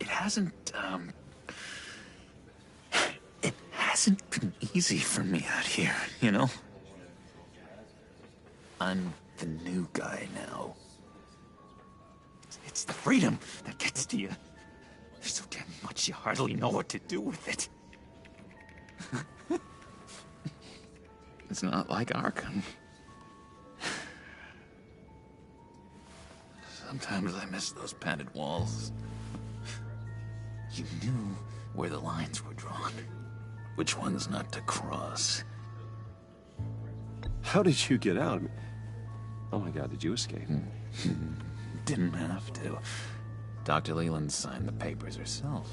It hasn't been easy for me out here, you know? I'm the new guy now. It's the freedom that gets to you. There's so damn much you hardly know what to do with it. It's not like Arkham. Sometimes I miss those padded walls. You knew where the lines were drawn. Which ones not to cross. How did you get out? Oh my God, did you escape? Didn't have to. Dr. Leland signed the papers herself.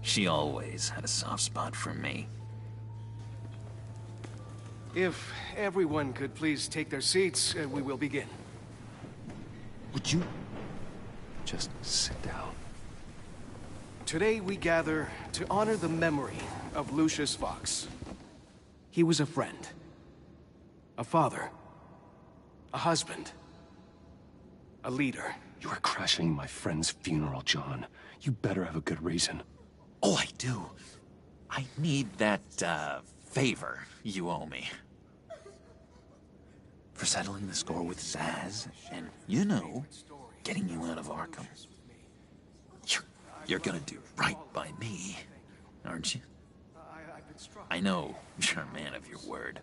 She always had a soft spot for me. If everyone could please take their seats, we will begin. Would you just sit down? Today we gather to honor the memory of Lucius Fox. He was a friend, a father, a husband, a leader. You are crashing my friend's funeral, John. You better have a good reason. Oh, I do. I need that, favor you owe me. For settling the score with Zaz, and, you know, getting you out of Arkham. You're gonna do right by me, aren't you? I know you're a man of your word.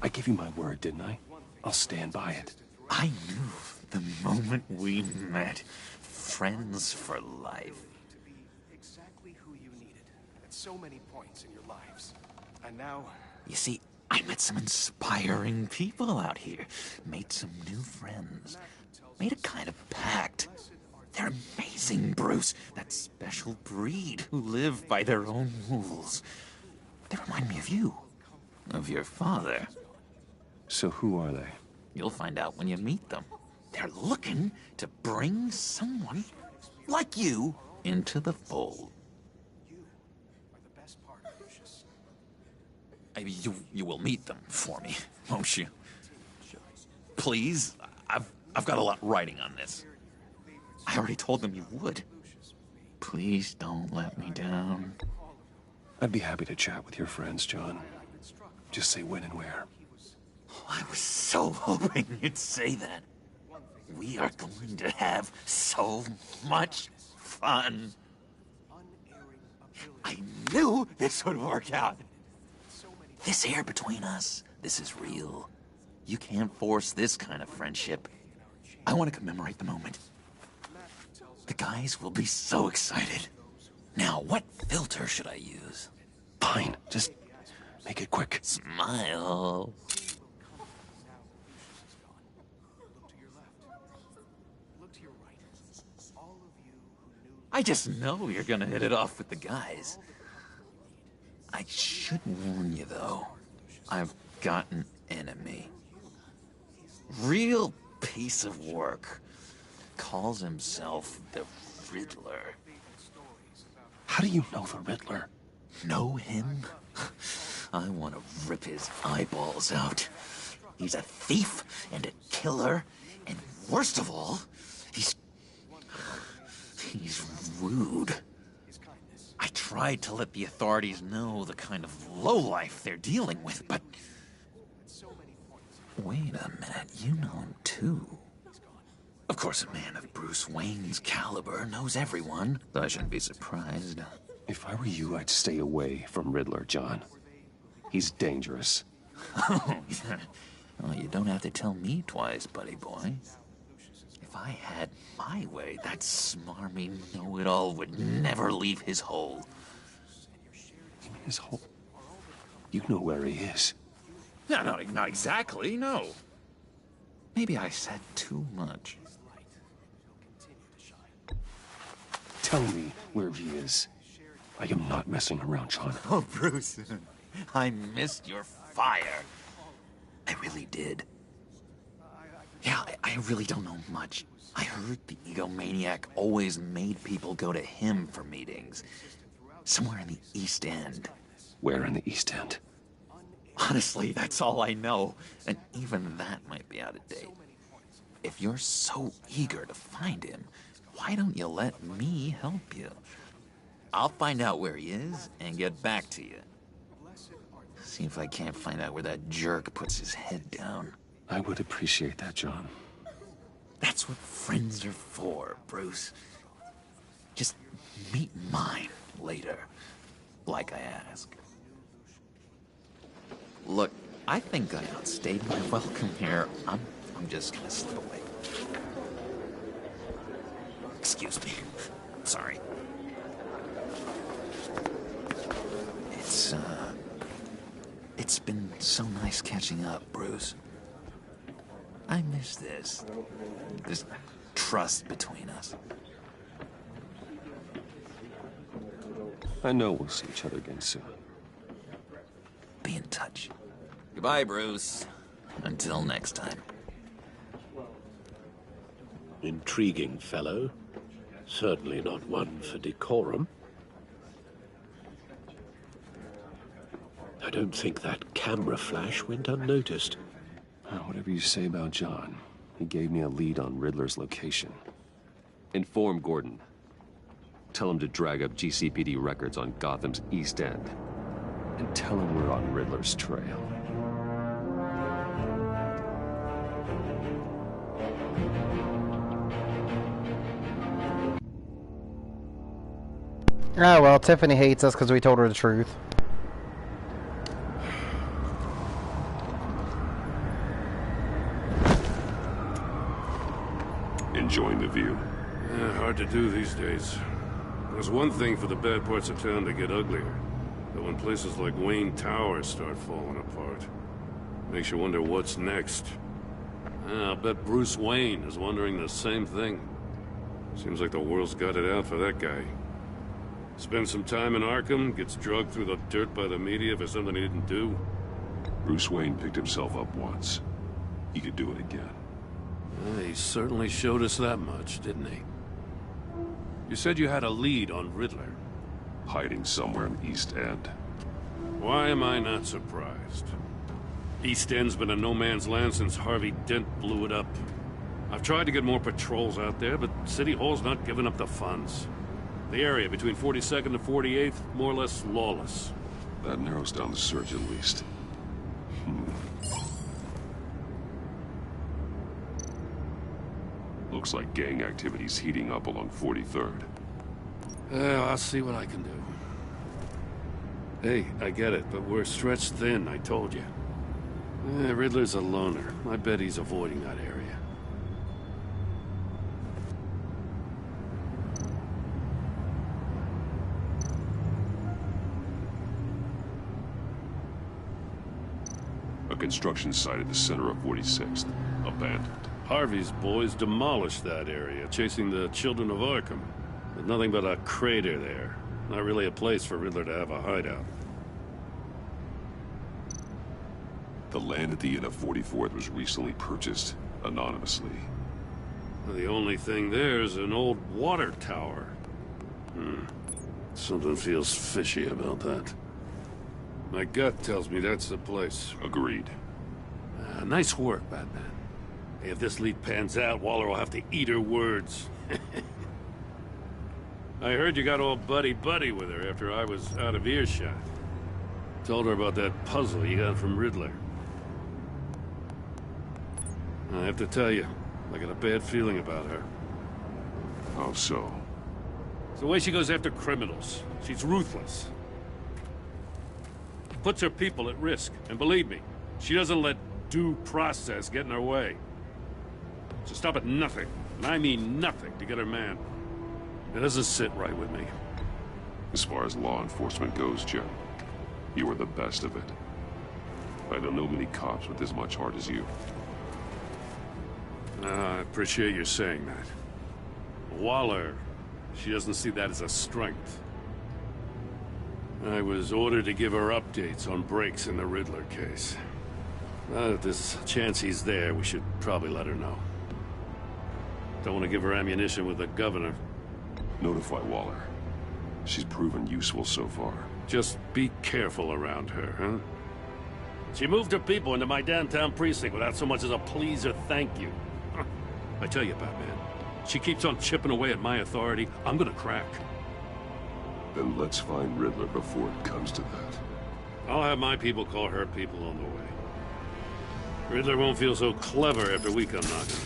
I gave you my word, didn't I? I'll stand by it. I knew the moment we met. Friends for life. To be exactly who you needed at so many points in your lives. And now... You see, I met some inspiring people out here. Made some new friends. Made a kind of pact. They're amazing, Bruce. That special breed who live by their own rules. They remind me of you. Of your father. So who are they? You'll find out when you meet them. They're looking to bring someone like you into the fold. You will meet them for me, won't you? Please? I've got a lot riding on this. I already told them you would. Please don't let me down. I'd be happy to chat with your friends, John. Just say when and where. I was so hoping you'd say that. We are going to have so much fun. I knew this would work out. This air between us, this is real. You can't force this kind of friendship. I want to commemorate the moment. The guys will be so excited. Now, what filter should I use? Fine, just make it quick. Smile. I just know you're gonna hit it off with the guys. I should warn you, though. I've got an enemy. Real piece of work. Calls himself the Riddler. How do you know the Riddler? Know him? I want to rip his eyeballs out. He's a thief and a killer, and worst of all, he's rude. I tried to let the authorities know the kind of lowlife they're dealing with, but... Wait a minute, you know him too. Of course, a man of Bruce Wayne's caliber knows everyone, so I shouldn't be surprised. If I were you, I'd stay away from Riddler, John. He's dangerous. Well, you don't have to tell me twice, buddy boy. If I had my way, that smarmy know-it-all would never leave his hole. His hole? You know where he is. No, not exactly, no. Maybe I said too much. Tell me where he is. I am not messing around, John. Oh, Bruce, I missed your fire. I really did. Yeah, I really don't know much. I heard the egomaniac always made people go to him for meetings. Somewhere in the East End. Where in the East End? Honestly, that's all I know. And even that might be out of date. If you're so eager to find him, why don't you let me help you? I'll find out where he is and get back to you. See if I can't find out where that jerk puts his head down. I would appreciate that, John. That's what friends are for, Bruce. Just meet mine later, like I asked. Look, I think I outstayed my welcome here. I'm just gonna slip away. Excuse me. Sorry. It's been so nice catching up, Bruce. I miss this trust between us. I know we'll see each other again soon. Be in touch. Goodbye, Bruce. Until next time. Intriguing fellow. Certainly not one for decorum. I don't think that camera flash went unnoticed. Whatever you say about John, he gave me a lead on Riddler's location. Inform Gordon. Tell him to drag up GCPD records on Gotham's East End. And tell him we're on Riddler's trail. Oh, well, Tiffany hates us because we told her the truth. Enjoying the view. Yeah, hard to do these days. There's one thing for the bad parts of town to get uglier. But when places like Wayne Tower start falling apart, makes you wonder what's next. I'll bet Bruce Wayne is wondering the same thing. Seems like the world's got it out for that guy. Spends some time in Arkham, gets drugged through the dirt by the media for something he didn't do. Bruce Wayne picked himself up once. He could do it again. He certainly showed us that much, didn't he? You said you had a lead on Riddler. Hiding somewhere in the East End. Why am I not surprised? East End's been a no-man's land since Harvey Dent blew it up. I've tried to get more patrols out there, but City Hall's not giving up the funds. The area between 42nd and 48th, more or less lawless. That narrows down the search at least. Looks like gang activity's heating up along 43rd. I'll see what I can do. Hey, I get it, but we're stretched thin, I told you. Riddler's a loner. I bet he's avoiding that area. A construction site at the center of 46th. Abandoned. Harvey's boys demolished that area, chasing the children of Arkham. There's nothing but a crater there. Not really a place for Riddler to have a hideout. The land at the end of 44th was recently purchased, anonymously. The only thing there is an old water tower. Something feels fishy about that. My gut tells me that's the place. Agreed. Nice work, Batman. If this lead pans out, Waller will have to eat her words. I heard you got all buddy-buddy with her after I was out of earshot. Told her about that puzzle you got from Riddler. I have to tell you, I got a bad feeling about her. How so? It's the way she goes after criminals. She's ruthless. Puts her people at risk. And believe me, she doesn't let due process get in her way. She'll stop at nothing, and I mean nothing, to get her man. It doesn't sit right with me. As far as law enforcement goes, Jim, you are the best of it. I don't know many cops with as much heart as you. I appreciate you saying that. Waller, she doesn't see that as a strength. I was ordered to give her updates on breaks in the Riddler case. If there's a chance he's there, we should probably let her know. Don't want to give her ammunition with the governor. Notify Waller. She's proven useful so far. Just be careful around her, huh? She moved her people into my downtown precinct without so much as a please or thank you. I tell you, Batman, she keeps on chipping away at my authority, I'm gonna crack. Then let's find Riddler before it comes to that. I'll have my people call her people on the way. Riddler won't feel so clever after we come knocking.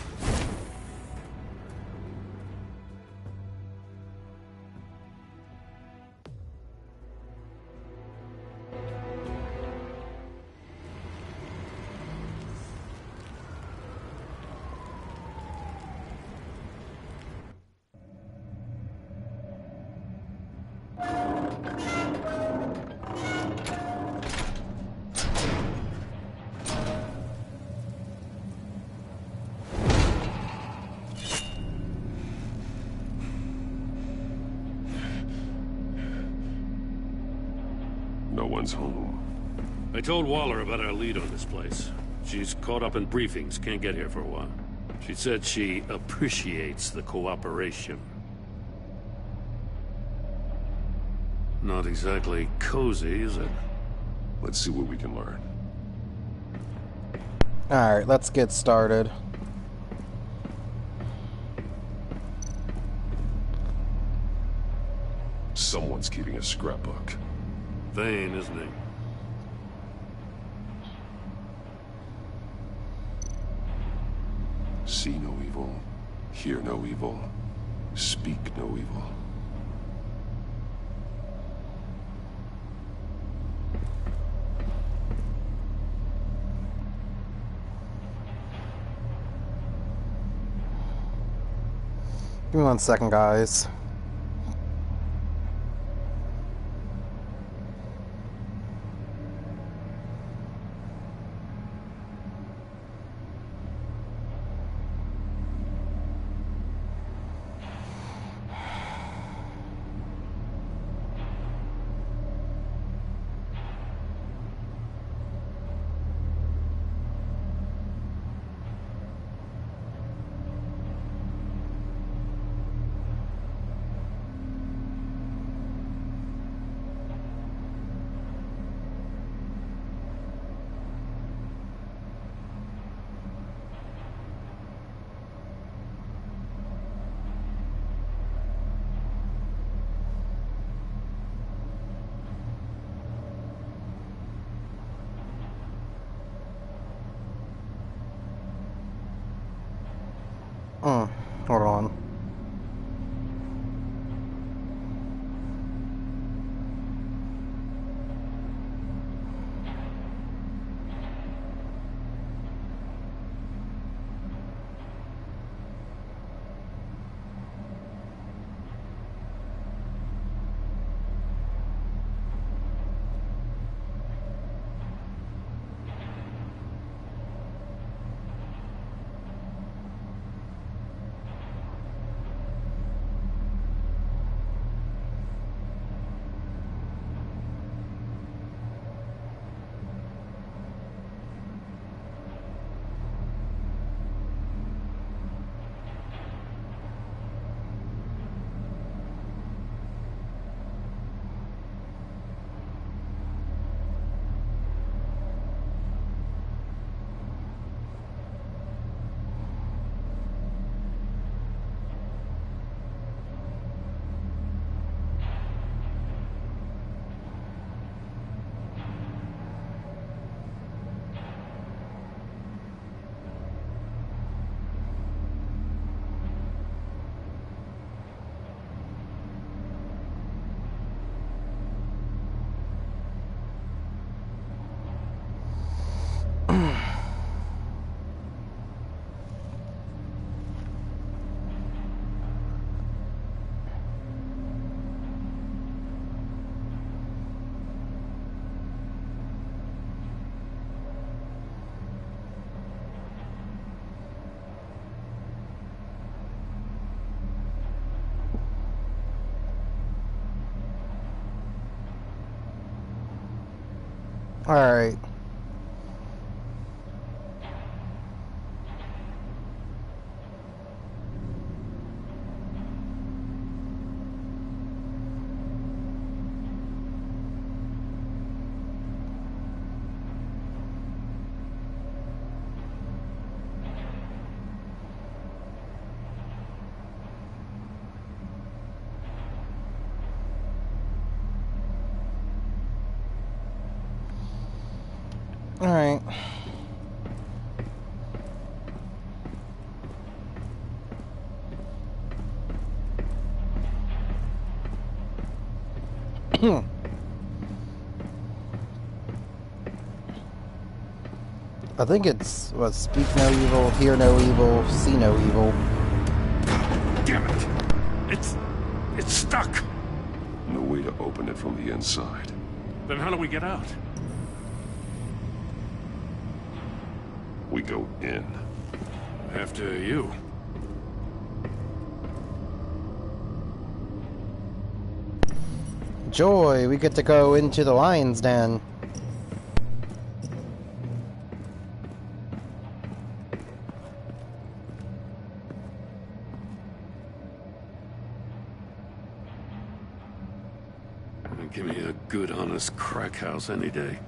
No one's home. I told Waller about our lead on this place. She's caught up in briefings, can't get here for a while. She said she appreciates the cooperation. Not exactly cozy, is it? Let's see what we can learn. Alright, let's get started. Someone's keeping a scrapbook. Vain, isn't he? See no evil, hear no evil, speak no evil. Give me 1 second, guys. Alright. Alright. I think it's, what, speak no evil, hear no evil, see no evil. Damn it! It's stuck! No way to open it from the inside. Then how do we get out? We go in. After you. Joy, we get to go into the lion's den. Give me a good, honest crack house any day.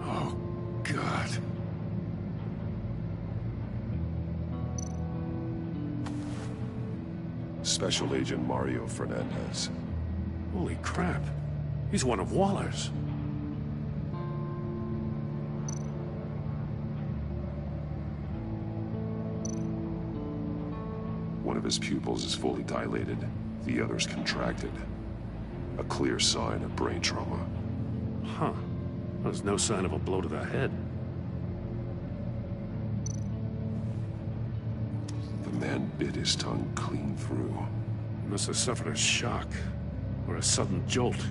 Oh, God. Special Agent Mario Fernandez. Holy crap. He's one of Waller's. One of his pupils is fully dilated, the other's contracted. A clear sign of brain trauma. Huh. There's no sign of a blow to the head. The man bit his tongue clean through. He must have suffered a shock, or a sudden jolt.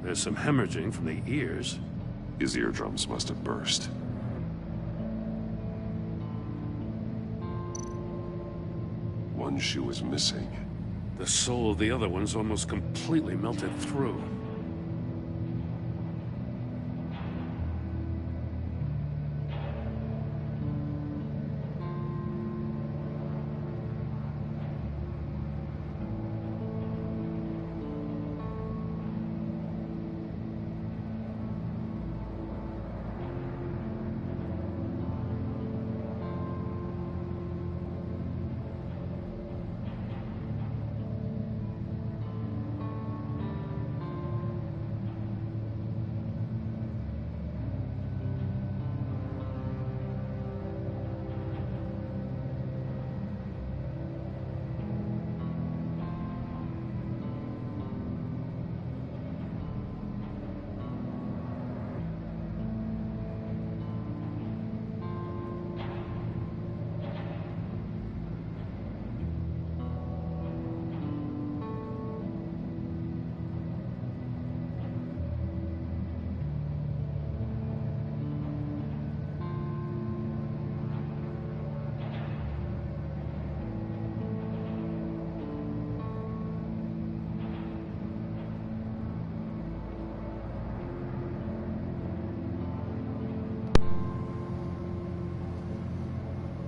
There's some hemorrhaging from the ears. His eardrums must have burst. One shoe is missing. The sole of the other one's almost completely melted through.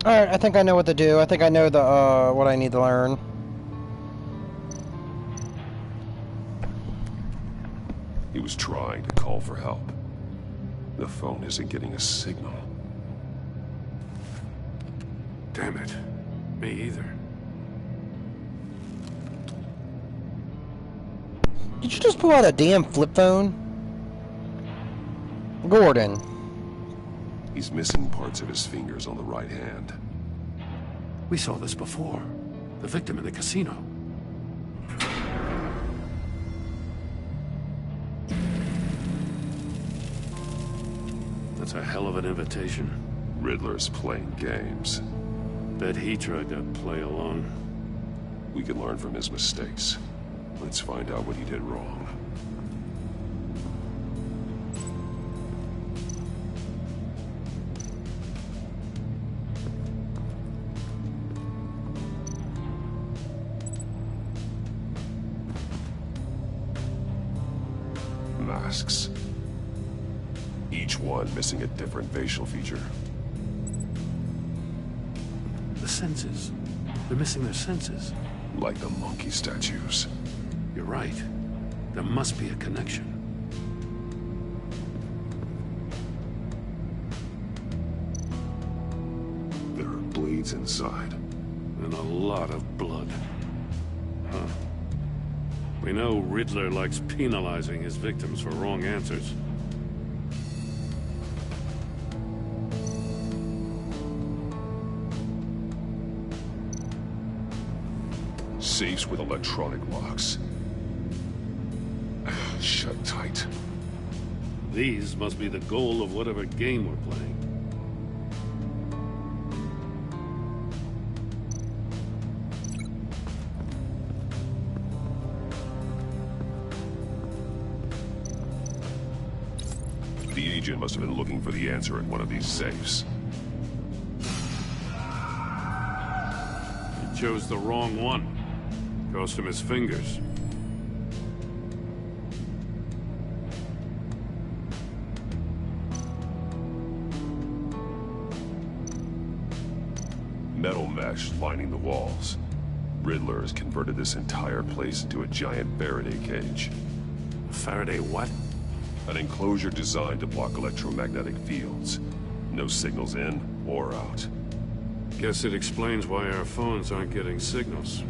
Alright, I think I know what to do. I think I know the, what I need to learn. He was trying to call for help. The phone isn't getting a signal. Damn it. Me either. Did you just pull out a damn flip phone? Gordon. He's missing parts of his fingers on the right hand. We saw this before. The victim in the casino. That's a hell of an invitation. Riddler's playing games. Bet he tried to play along. We can learn from his mistakes. Let's find out what he did wrong. Masks. Each one missing a different facial feature. The senses. They're missing their senses. Like the monkey statues. You're right. There must be a connection. There are blades inside. And a lot of blood. Huh. We know Riddler likes penalizing his victims for wrong answers. Safes with electronic locks. Shut tight. These must be the goal of whatever game we're playing. The agent must have been looking for the answer in one of these safes. He chose the wrong one. Cost him his fingers. Metal mesh lining the walls. Riddler has converted this entire place into a giant Faraday cage. Faraday what? An enclosure designed to block electromagnetic fields. No signals in or out. Guess it explains why our phones aren't getting signals.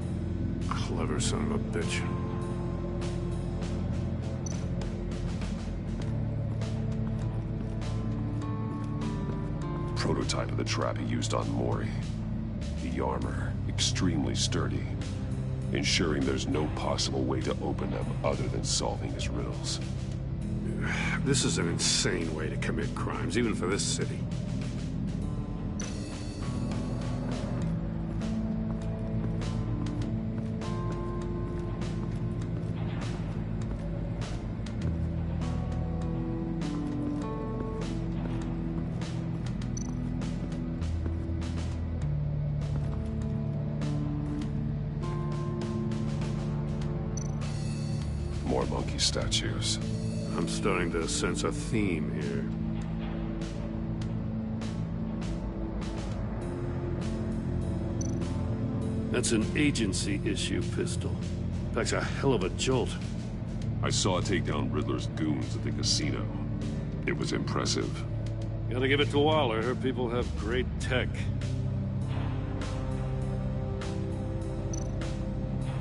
Clever son of a bitch. Prototype of the trap he used on Mori. The armor, extremely sturdy, ensuring there's no possible way to open them other than solving his riddles. This is an insane way to commit crimes, even for this city. More monkey statues. I'm starting to sense a theme here. That's an agency issue pistol. Packs a hell of a jolt. I saw it take down Riddler's goons at the casino. It was impressive. Gotta give it to Waller. Her people have great tech.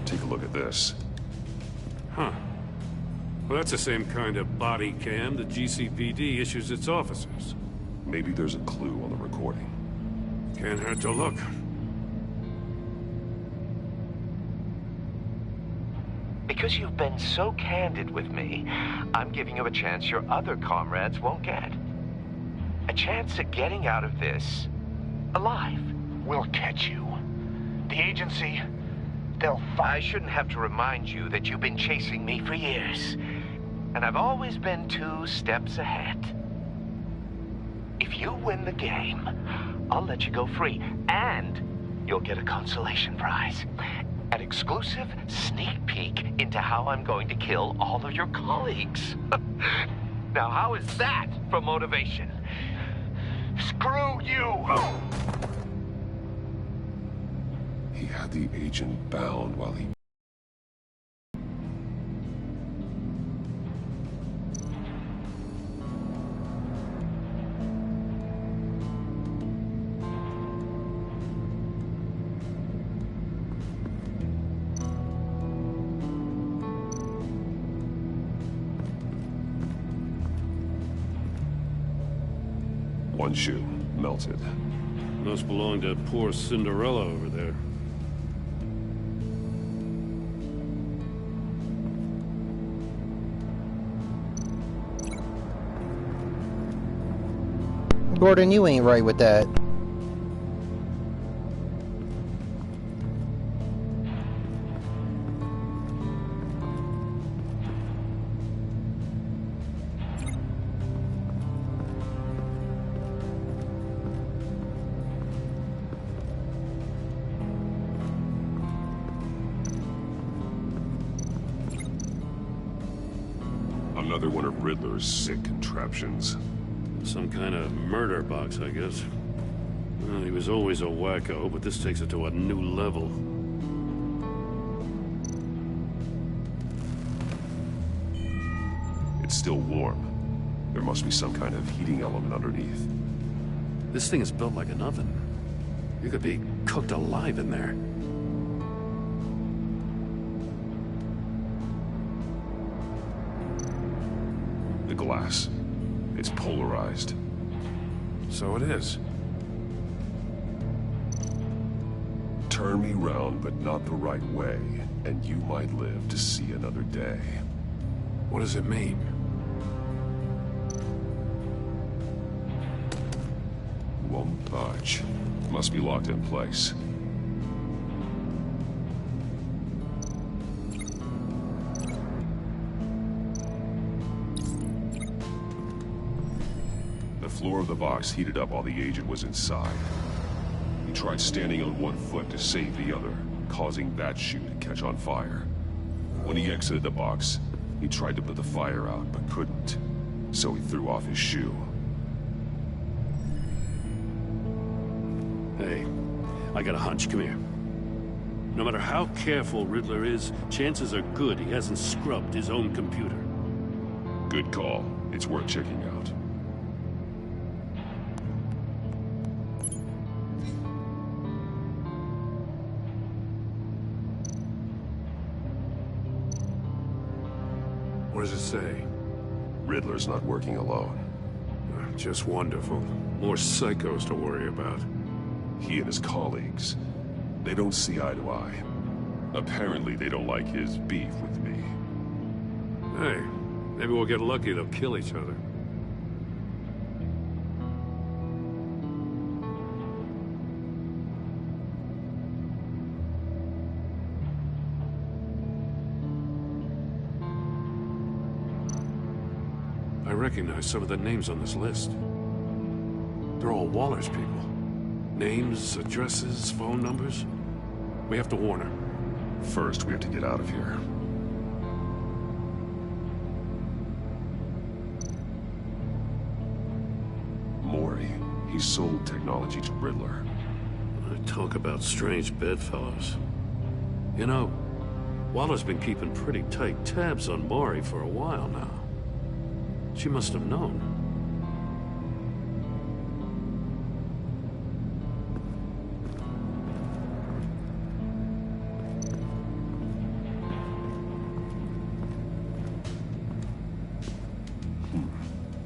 Take a look at this. Huh. Well, that's the same kind of body cam the GCPD issues its officers. Maybe there's a clue on the recording. Can't hurt to look. Because you've been so candid with me, I'm giving you a chance your other comrades won't get. A chance at getting out of this alive. We'll catch you. The agency, they'll I shouldn't have to remind you that you've been chasing me for years. And I've always been 2 steps ahead. If you win the game, I'll let you go free. And you'll get a consolation prize. An exclusive sneak peek into how I'm going to kill all of your colleagues. Now, how is that for motivation? Screw you! He had the agent bound while he... One shoe, melted. Must belong to poor Cinderella over there. Gordon, you ain't right with that. Another one of Riddler's sick contraptions. Some kind of murder box, I guess. Well, he was always a wacko, but this takes it to a new level. It's still warm. There must be some kind of heating element underneath. This thing is built like an oven. You could be cooked alive in there. The glass. It's polarized. So it is. Turn me round, but not the right way, and you might live to see another day. What does it mean? Won't budge. Must be locked in place. The floor of the box heated up while the agent was inside. He tried standing on one foot to save the other, causing that shoe to catch on fire. When he exited the box, he tried to put the fire out, but couldn't. So he threw off his shoe. Hey, I got a hunch. Come here. No matter how careful Riddler is, chances are good he hasn't scrubbed his own computer. Good call. It's worth checking out. What does it say? Riddler's not working alone. Just wonderful. More psychos to worry about. He and his colleagues, they don't see eye to eye. Apparently they don't like his beef with me. Hey, maybe we'll get lucky. They'll kill each other. I recognize some of the names on this list. They're all Waller's people. Names, addresses, phone numbers. We have to warn her. First, we have to get out of here. Mori, he sold technology to Riddler. Talk about strange bedfellows. You know, Waller's been keeping pretty tight tabs on Mori for a while now. She must have known.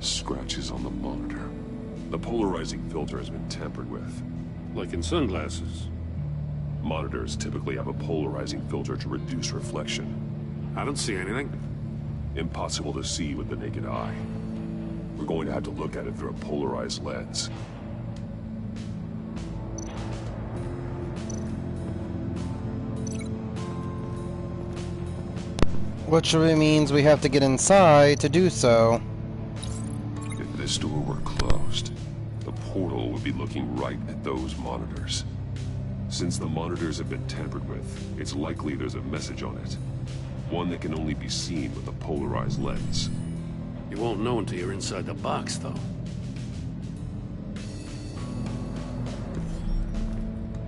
Scratches on the monitor. The polarizing filter has been tampered with. Like in sunglasses. Monitors typically have a polarizing filter to reduce reflection. I don't see anything. Impossible to see with the naked eye. We're going to have to look at it through a polarized lens. Which means we have to get inside to do so. If this door were closed, the portal would be looking right at those monitors. Since the monitors have been tampered with, it's likely there's a message on it. One that can only be seen with a polarized lens. You won't know until you're inside the box, though.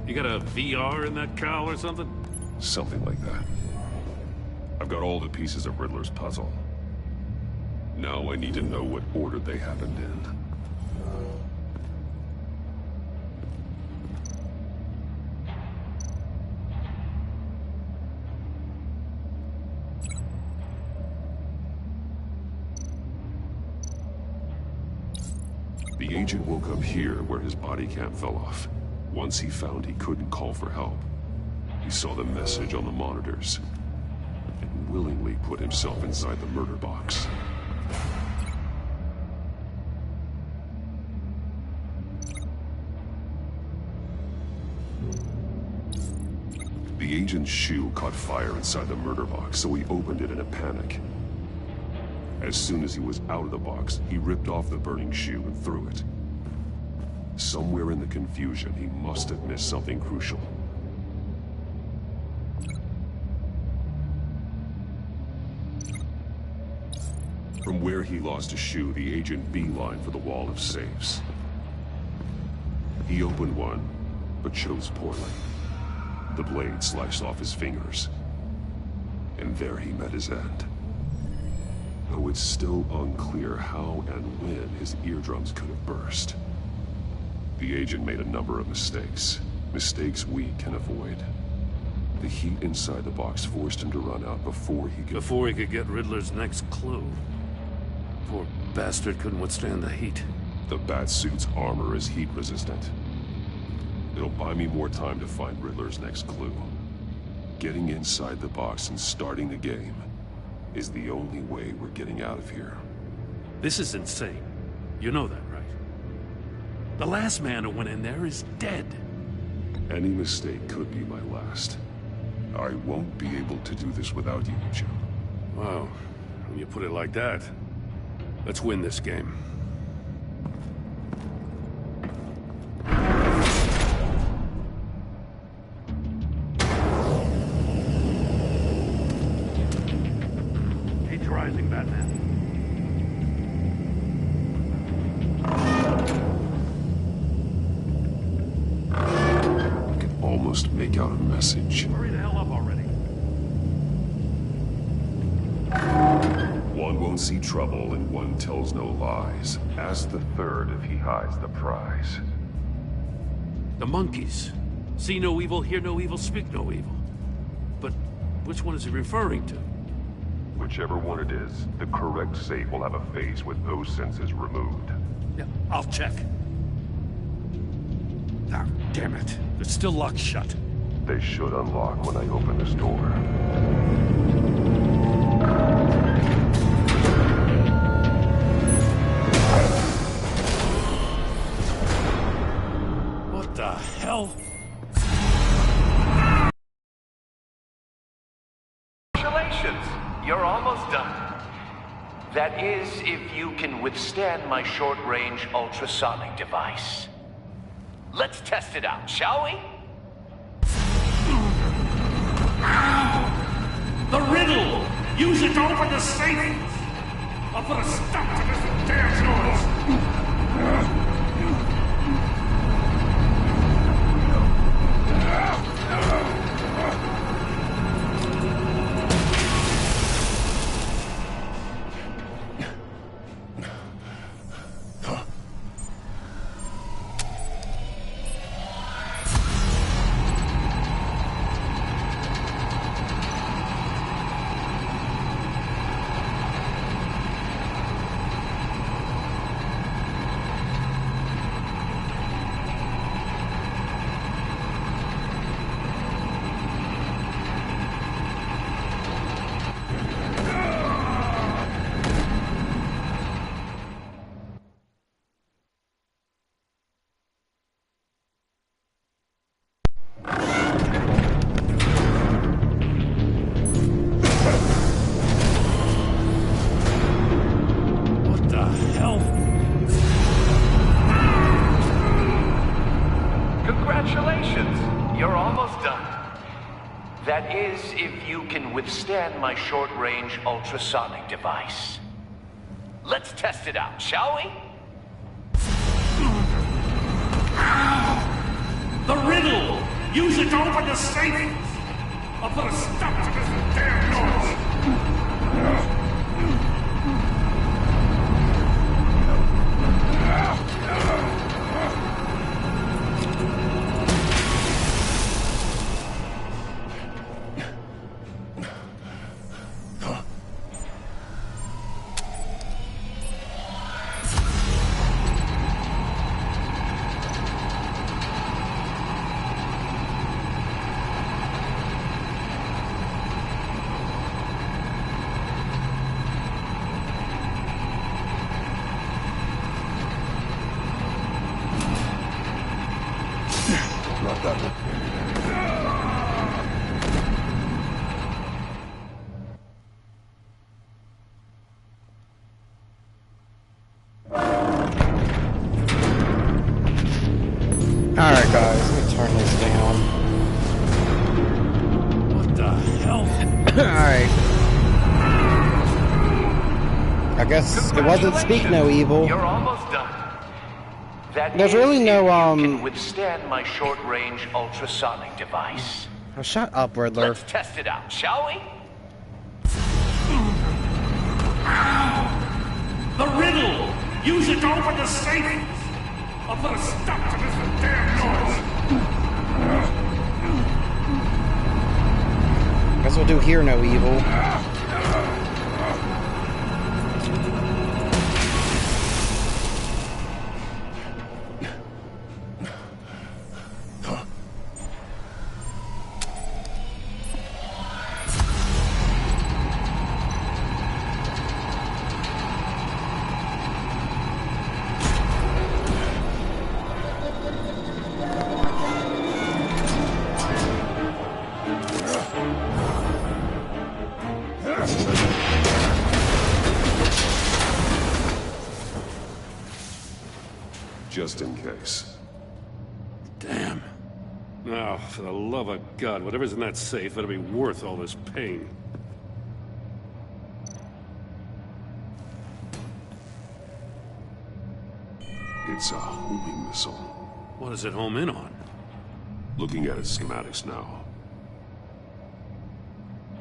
You got a VR in that cowl or something? Something like that. I've got all the pieces of Riddler's puzzle. Now I need to know what order they happened in. The agent woke up here where his body cam fell off. Once he found he couldn't call for help, he saw the message on the monitors and willingly put himself inside the murder box. The agent's shoe caught fire inside the murder box, so he opened it in a panic. As soon as he was out of the box, he ripped off the burning shoe and threw it. Somewhere in the confusion, he must have missed something crucial. From where he lost a shoe, the agent beelined for the wall of safes. He opened one, but chose poorly. The blade sliced off his fingers. And there he met his end. Though it's still unclear how and when his eardrums could have burst. The agent made a number of mistakes. Mistakes we can avoid. The heat inside the box forced him to run out before he could get Riddler's next clue. Poor bastard couldn't withstand the heat. The Batsuit's armor is heat resistant. It'll buy me more time to find Riddler's next clue. Getting inside the box and starting the game is the only way we're getting out of here. This is insane. You know that, right? The last man who went in there is dead. Any mistake could be my last. I won't be able to do this without you, Jim. Wow, when you put it like that, let's win this game. Heat's rising, Batman. I can almost make out a message. Hurry the hell up already. One won't see trouble and one tells no lies. Ask the third if he hides the prize. The monkeys. See no evil, hear no evil, speak no evil. But which one is he referring to? Whichever one it is, the correct safe will have a face with those senses removed. Yeah, I'll check. Ah, damn it. They're still locked shut. They should unlock when I open this door. What the hell? Congratulations! You're almost done. That is, if you can withstand my short-range ultrasonic device. Let's test it out, shall we? The riddle! Use it to open the safe! I'll put a stop to this damn noise! That is, if you can withstand my short-range ultrasonic device. Let's test it out, shall we? The riddle! Use it to open the safe! I'll put a stop to this damn noise! Alright guys, let me turn this down. What the hell? Alright. I guess it wasn't Speak No Evil. You're almost done. That There's is, really no, if you can withstand my short-range ultrasonic device. Oh, shut up, Riddler. Let's test it out, shall we? The riddle! Use it to open the safe! I'll put a stop to this damn noise! Guess we'll do Hear No Evil. Just in case. Damn. Oh, for the love of God, whatever's in that safe better be worth all this pain. It's a homing missile. What does it home in on? Looking at its schematics now.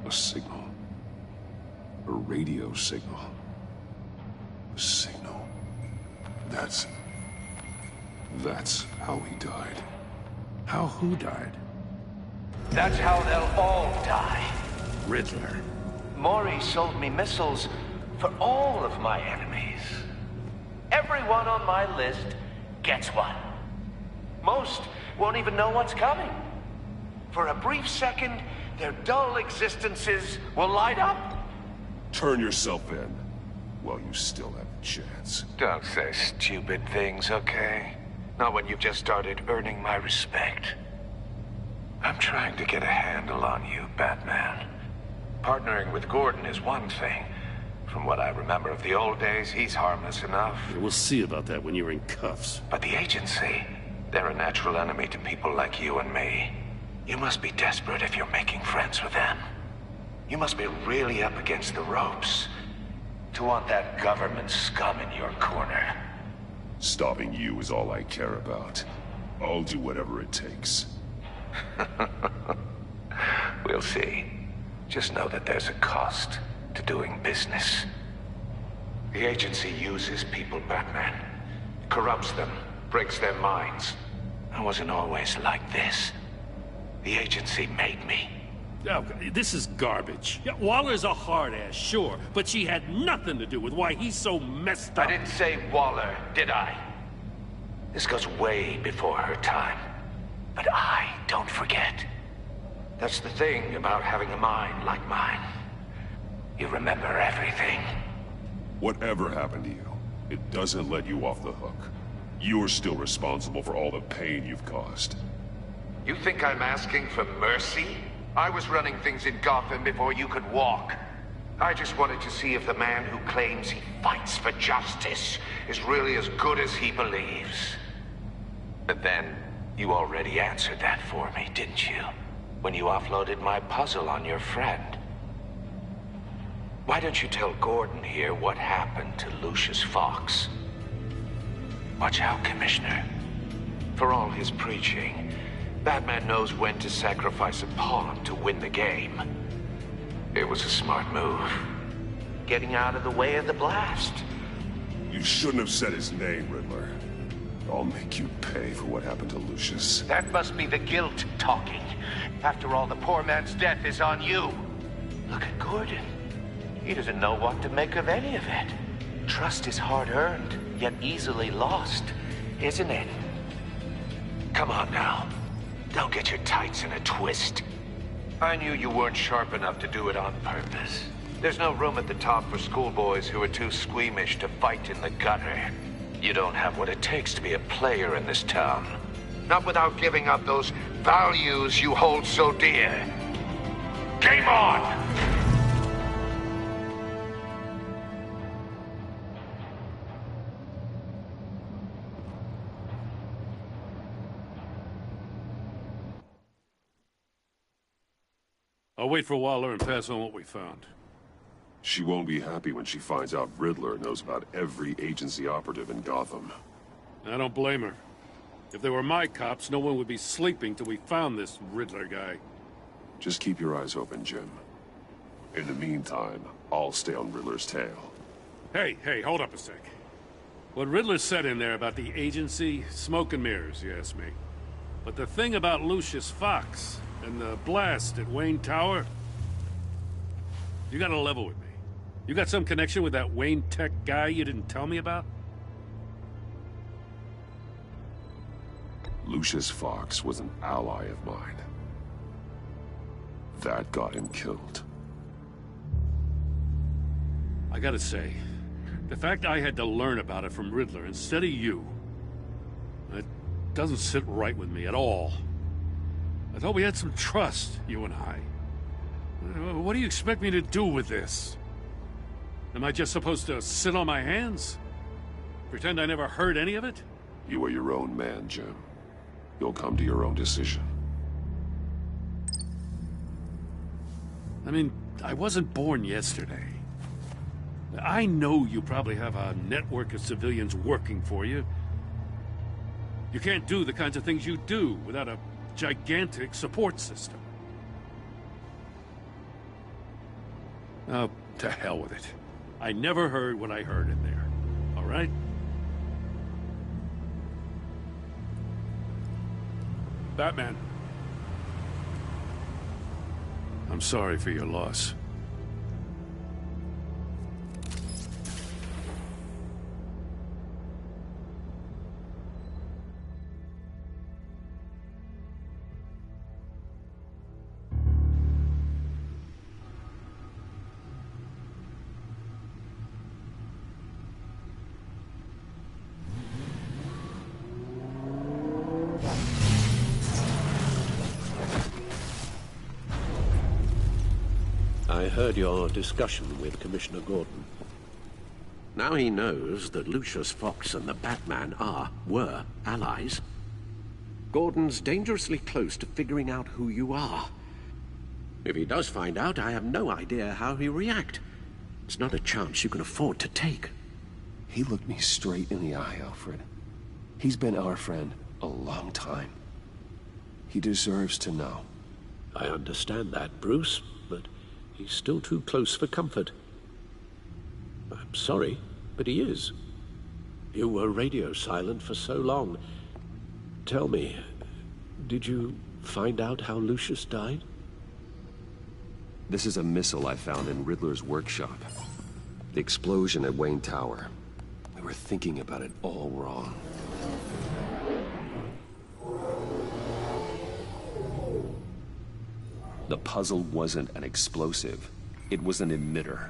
A signal. A radio signal. A signal. That's how he died. How who died? That's how they'll all die. Riddler. Maury sold me missiles for all of my enemies. Everyone on my list gets one. Most won't even know what's coming. For a brief second, their dull existences will light up. Turn yourself in while you still have a chance. Don't say stupid things, okay? Not when you've just started earning my respect. I'm trying to get a handle on you, Batman. Partnering with Gordon is one thing. From what I remember of the old days, he's harmless enough. We'll see about that when you're in cuffs. But the agency, they're a natural enemy to people like you and me. You must be desperate if you're making friends with them. You must be really up against the ropes to want that government scum in your corner. Stopping you is all I care about. I'll do whatever it takes. We'll see. Just know that there's a cost to doing business. The agency uses people, Batman. Corrupts them, breaks their minds. I wasn't always like this. The agency made me. Oh, this is garbage. Yeah, Waller's a hard ass, sure, but she had nothing to do with why he's so messed up. I didn't say Waller, did I? This goes way before her time. But I don't forget. That's the thing about having a mind like mine. You remember everything. Whatever happened to you, it doesn't let you off the hook. You're still responsible for all the pain you've caused. You think I'm asking for mercy? I was running things in Gotham before you could walk. I just wanted to see if the man who claims he fights for justice is really as good as he believes. But then, you already answered that for me, didn't you? When you offloaded my puzzle on your friend. Why don't you tell Gordon here what happened to Lucius Fox? Watch out, Commissioner. For all his preaching, Batman knows when to sacrifice a pawn to win the game. It was a smart move. Getting out of the way of the blast. You shouldn't have said his name, Riddler. I'll make you pay for what happened to Lucius. That must be the guilt talking. After all, the poor man's death is on you. Look at Gordon. He doesn't know what to make of any of it. Trust is hard-earned, yet easily lost, isn't it? Come on now. Don't get your tights in a twist. I knew you weren't sharp enough to do it on purpose. There's no room at the top for schoolboys who are too squeamish to fight in the gutter. You don't have what it takes to be a player in this town. Not without giving up those values you hold so dear. Game on! I'll wait for Waller and pass on what we found. She won't be happy when she finds out Riddler knows about every agency operative in Gotham. I don't blame her. If they were my cops, no one would be sleeping till we found this Riddler guy. Just keep your eyes open, Jim. In the meantime, I'll stay on Riddler's tail. Hey, hold up a sec. What Riddler said in there about the agency, smoke and mirrors, you ask me. But the thing about Lucius Fox and the blast at Wayne Tower, you gotta level with me. You got some connection with that Wayne Tech guy you didn't tell me about? Lucius Fox was an ally of mine. That got him killed. I gotta say, the fact I had to learn about it from Riddler instead of you, it doesn't sit right with me at all. I thought we had some trust, you and I. What do you expect me to do with this? Am I just supposed to sit on my hands? Pretend I never heard any of it? You are your own man, Jim. You'll come to your own decision. I mean, I wasn't born yesterday. I know you probably have a network of civilians working for you. You can't do the kinds of things you do without a gigantic support system. Oh, to hell with it. I never heard what I heard in there, all right? Batman. I'm sorry for your loss. I heard your discussion with Commissioner Gordon. Now he knows that Lucius Fox and the Batman were allies. Gordon's dangerously close to figuring out who you are. If he does find out, I have no idea how he'll react. It's not a chance you can afford to take. He looked me straight in the eye, Alfred. He's been our friend a long time. He deserves to know. I understand that, Bruce, but he's still too close for comfort. I'm sorry, but he is. You were radio silent for so long. Tell me, did you find out how Lucius died? This is a missile I found in Riddler's workshop. The explosion at Wayne Tower. We were thinking about it all wrong. The puzzle wasn't an explosive. It was an emitter.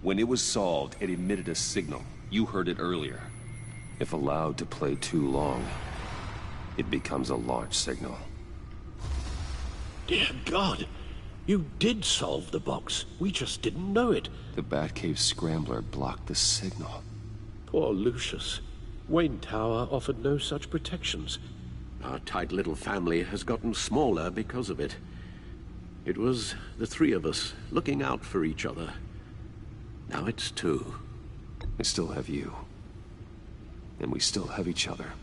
When it was solved, it emitted a signal. You heard it earlier. If allowed to play too long, it becomes a launch signal. Dear God! You did solve the box. We just didn't know it. The Batcave Scrambler blocked the signal. Poor Lucius. Wayne Tower offered no such protections. Our tight little family has gotten smaller because of it. It was the three of us looking out for each other. Now it's two. I still have you. And we still have each other.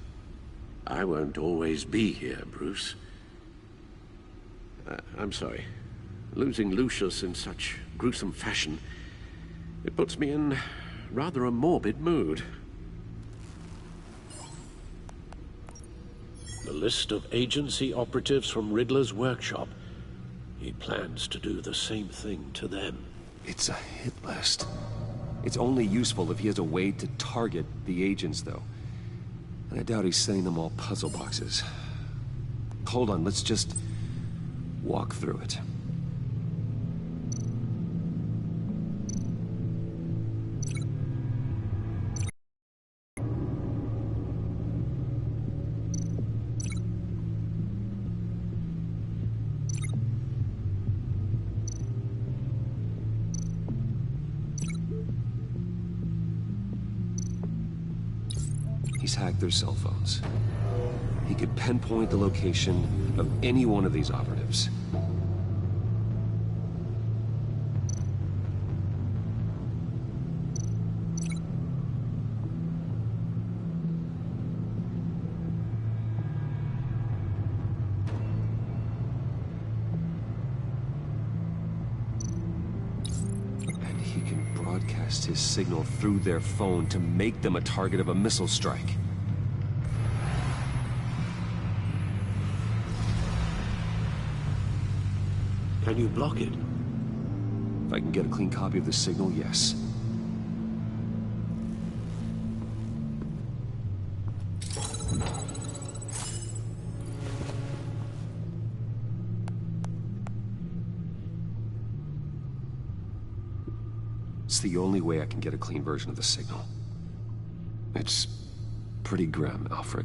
I won't always be here, Bruce. I'm sorry. Losing Lucius in such gruesome fashion, it puts me in rather a morbid mood. The list of agency operatives from Riddler's workshop. He plans to do the same thing to them. It's a hit list. It's only useful if he has a way to target the agents, though. And I doubt he's sending them all puzzle boxes. Hold on, let's just walk through it. He's hacked their cell phones. He could pinpoint the location of any one of these operatives. broadcast his signal through their phone to make them a target of a missile strike. Can you block it? If I can get a clean copy of the signal, yes. It's the only way I can get a clean version of the signal. It's pretty grim, Alfred.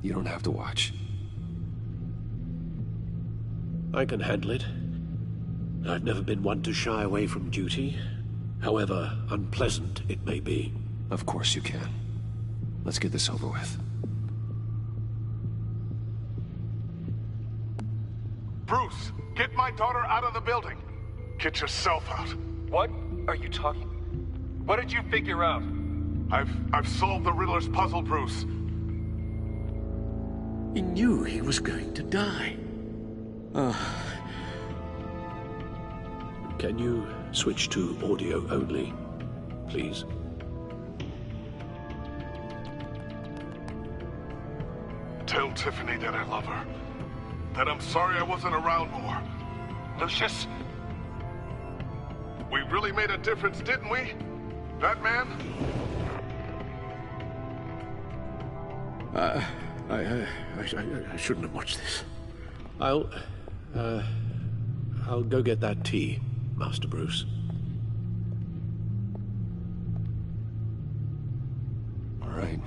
You don't have to watch. I can handle it. I've never been one to shy away from duty, however unpleasant it may be. Of course you can. Let's get this over with. Bruce, get my daughter out of the building. Get yourself out. What are you talking? What did you figure out? I've solved the Riddler's puzzle, Bruce. He knew he was going to die. Can you switch to audio only, please? Tell Tiffany that I love her. That I'm sorry I wasn't around more. Lucius? We really made a difference, didn't we? Batman? I shouldn't have watched this. I'll go get that tea, Master Bruce. All right.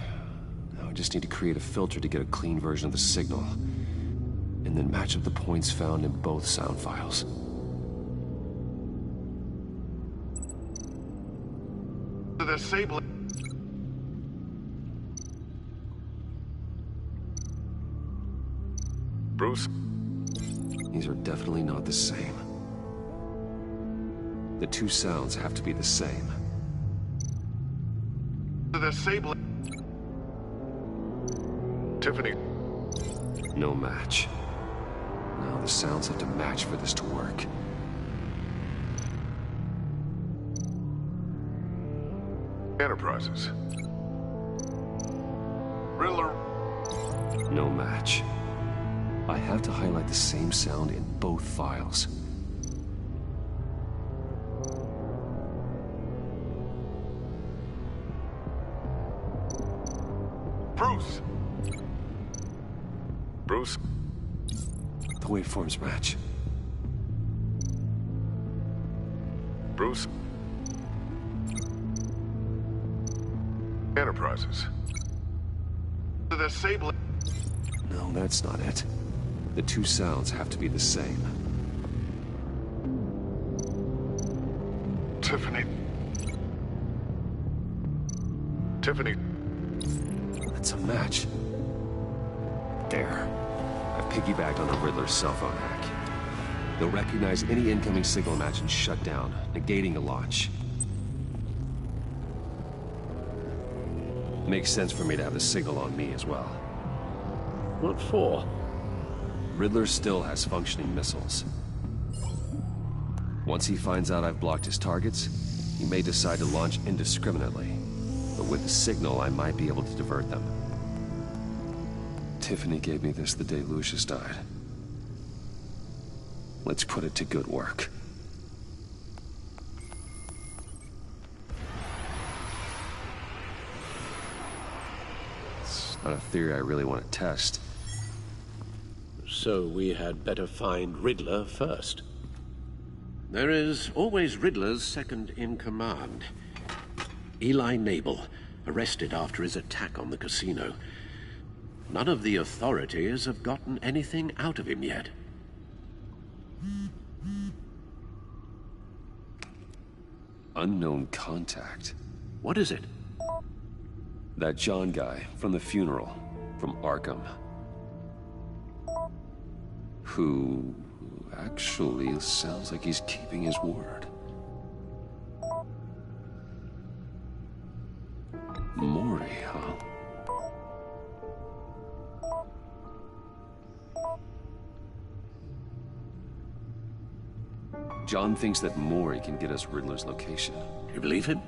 Now I just need to create a filter to get a clean version of the signal, and then match up the points found in both sound files. The Sable. Bruce? These are definitely not the same. The two sounds have to be the same. The Sable. Tiffany. No match. Now the sounds have to match for this to work. Enterprises. Riddler. No match. I have to highlight the same sound in both files. Bruce! Bruce? The waveforms match. Bruce? Enterprises. The Sable. No, that's not it. The two sounds have to be the same. Tiffany. Tiffany. That's a match. There. I've piggybacked on the Riddler's cell phone hack. They'll recognize any incoming signal match and shut down, negating a launch. Makes sense for me to have the signal on me as well. What for? Riddler still has functioning missiles. Once he finds out I've blocked his targets, he may decide to launch indiscriminately. But with the signal, I might be able to divert them. Tiffany gave me this the day Lucius died. Let's put it to good work. It's not a theory I really want to test. So we had better find Riddler first. There is always Riddler's second-in-command. Eli Nabel, arrested after his attack on the casino. None of the authorities have gotten anything out of him yet. Unknown contact. What is it? That John guy from the funeral, from Arkham. Who actually sounds like he's keeping his word. Mori, huh? John thinks that Mori can get us Riddler's location. You believe him?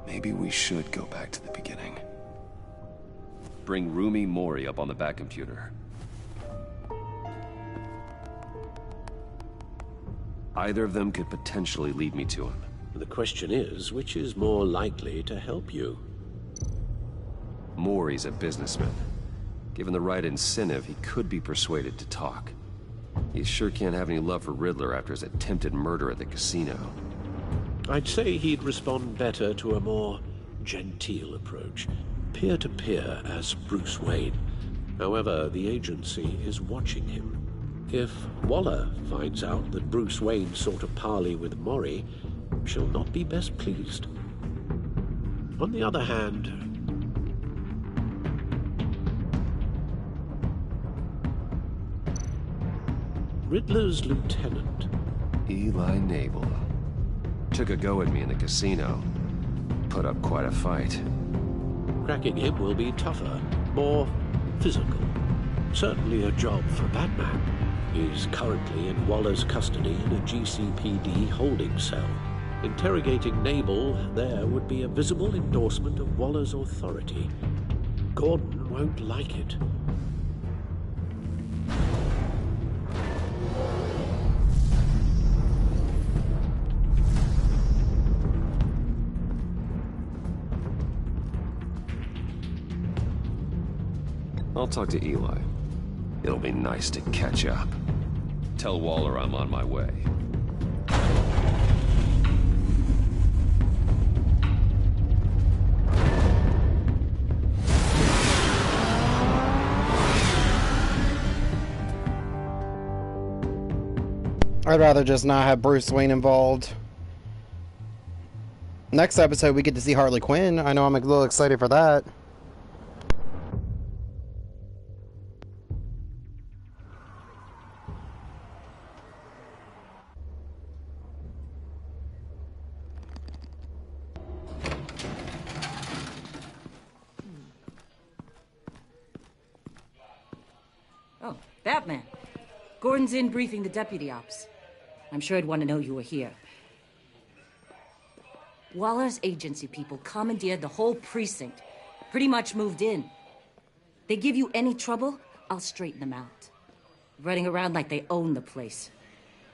Maybe we should go back to the beginning. Bring Rumi Mori up on the back computer. Either of them could potentially lead me to him. The question is, which is more likely to help you? Mori's a businessman. Given the right incentive, he could be persuaded to talk. He sure can't have any love for Riddler after his attempted murder at the casino. I'd say he'd respond better to a more genteel approach. Peer-to-peer as Bruce Wayne. However, the agency is watching him. If Waller finds out that Bruce Wayne sought a parley with Mori, she'll not be best pleased. On the other hand, Riddler's lieutenant, Eli Nabel, took a go at me in the casino. Put up quite a fight. Cracking him will be tougher, more physical. Certainly a job for Batman. He's currently in Waller's custody in a GCPD holding cell. Interrogating Nabel there would be a visible endorsement of Waller's authority. Gordon won't like it. I'll talk to Eli. It'll be nice to catch up. Tell Waller I'm on my way. I'd rather just not have Bruce Wayne involved. Next episode, we get to see Harley Quinn. I know I'm a little excited for that. Oh, Batman. Gordon's in briefing the deputy ops. I'm sure I'd want to know you were here. Waller's agency people commandeered the whole precinct. Pretty much moved in. They give you any trouble, I'll straighten them out. Running around like they own the place.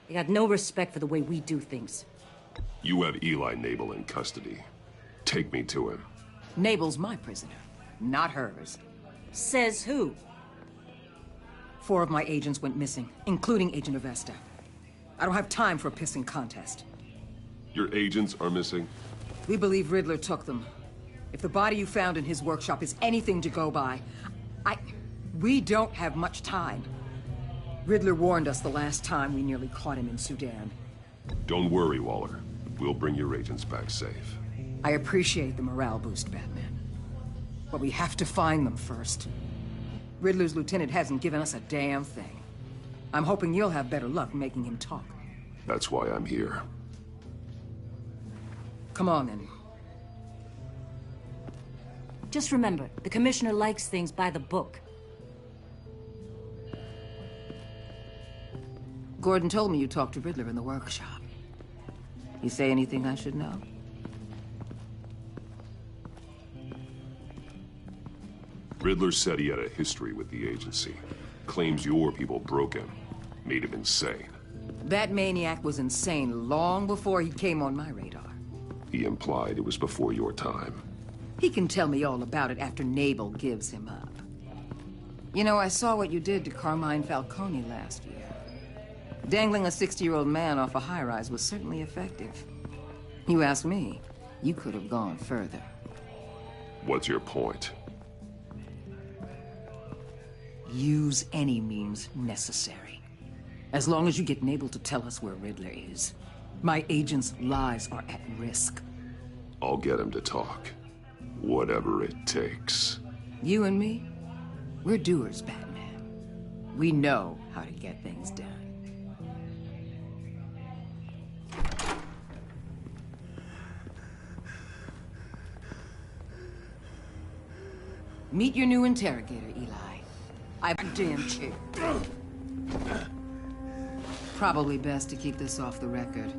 They got no respect for the way we do things. You have Eli Nabel in custody. Take me to him. Nabel's my prisoner, not hers. Says who? 4 of my agents went missing, including Agent Avesta. I don't have time for a pissing contest. Your agents are missing? We believe Riddler took them. If the body you found in his workshop is anything to go by, we don't have much time. Riddler warned us the last time we nearly caught him in Sudan. Don't worry, Waller. We'll bring your agents back safe. I appreciate the morale boost, Batman. But we have to find them first. Riddler's lieutenant hasn't given us a damn thing. I'm hoping you'll have better luck making him talk. That's why I'm here. Come on, then. Just remember, the commissioner likes things by the book. Gordon told me you talked to Riddler in the workshop. You say anything I should know? Riddler said he had a history with the agency. Claims your people broke him. Made him insane. That maniac was insane long before he came on my radar. He implied it was before your time. He can tell me all about it after Nabel gives him up. You know, I saw what you did to Carmine Falcone last year. Dangling a 60-year-old man off a high-rise was certainly effective. You ask me, you could have gone further. What's your point? Use any means necessary. As long as you get Nabel to tell us where Riddler is. My agents' lives are at risk. I'll get him to talk. Whatever it takes. You and me, we're doers, Batman. We know how to get things done. Meet your new interrogator, Eli. I'm a damn chair. Probably best to keep this off the record.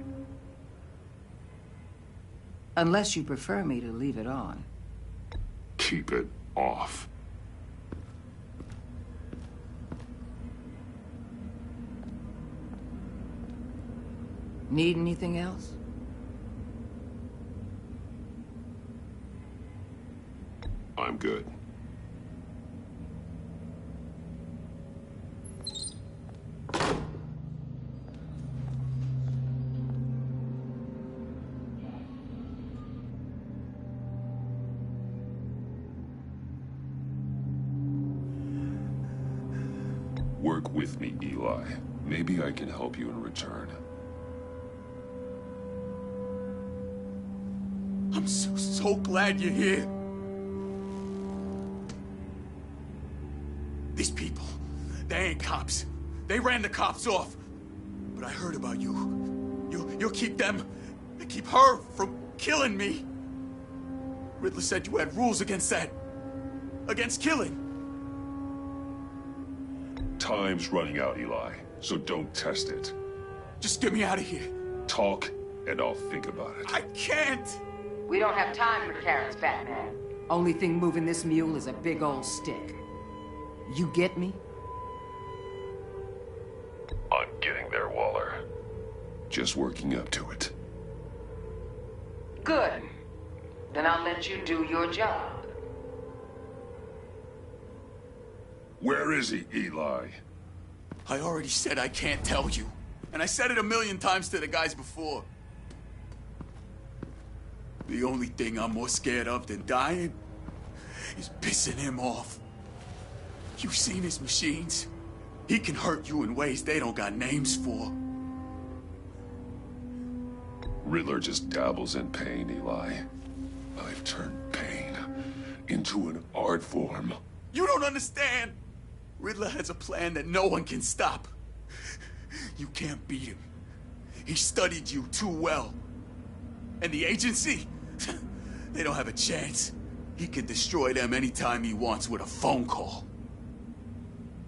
Unless you prefer me to leave it on. Keep it off. Need anything else? I'm good. Work with me, Eli. Maybe I can help you in return. I'm so glad you're here. These people, they ain't cops. They ran the cops off. But I heard about you. You'll keep them, keep her from killing me. Riddler said you had rules against that. Against killing. Time's running out, Eli, so don't test it. Just get me out of here. Talk, and I'll think about it. I can't! We don't have time for carrots, Batman. Only thing moving this mule is a big old stick. You get me? I'm getting there, Waller. Just working up to it. Good. Then I'll let you do your job. Where is he, Eli? I already said I can't tell you. And I said it 1,000,000 times to the guys before. The only thing I'm more scared of than dying is pissing him off. You've seen his machines. He can hurt you in ways they don't got names for. Riddler just dabbles in pain, Eli. I've turned pain into an art form. You don't understand. Riddler has a plan that no one can stop. You can't beat him. He studied you too well. And the agency, they don't have a chance. He can destroy them anytime he wants with a phone call.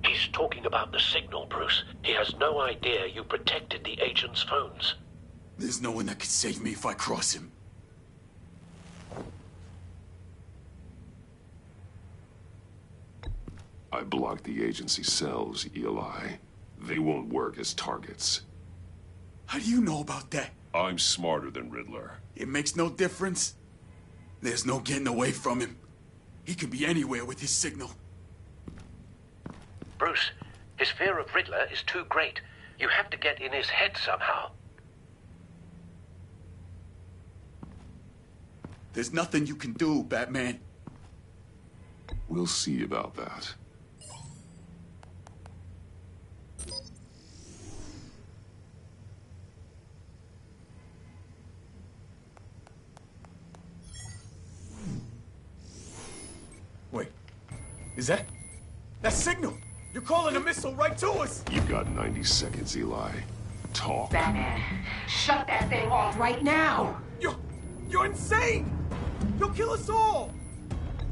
He's talking about the signal, Bruce. He has no idea you protected the agent's phones. There's no one that can save me if I cross him. I blocked the agency cells, Eli. They won't work as targets. How do you know about that? I'm smarter than Riddler. It makes no difference. There's no getting away from him. He can be anywhere with his signal. Bruce, his fear of Riddler is too great. You have to get in his head somehow. There's nothing you can do, Batman. We'll see about that. Wait, is that signal? You're calling a missile right to us! You've got 90 seconds, Eli. Talk. Batman, shut that thing off right now! You're insane! You'll kill us all!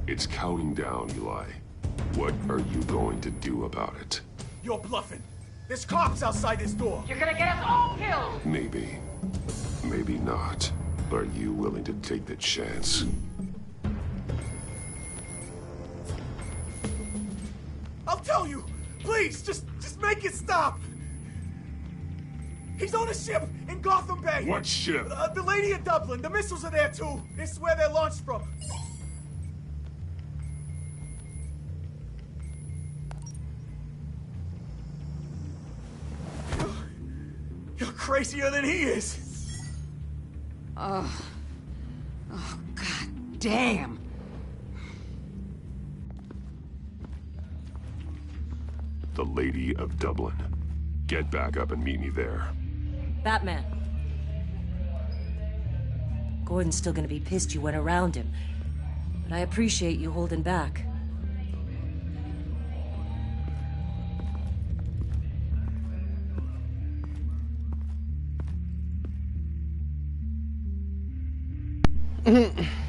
It's counting down, Eli. What are you going to do about it? You're bluffing. There's cops outside this door. You're gonna get us all killed! Maybe. Maybe not. Are you willing to take the chance? I'll tell you! Please, just make it stop! He's on a ship in Gotham Bay! What ship? The Lady of Dublin. The missiles are there, too. This is where they're launched from. You're crazier than he is. Oh, God damn. The Lady of Dublin. Get back up and meet me there. Batman. Gordon's still gonna be pissed you went around him. But I appreciate you holding back.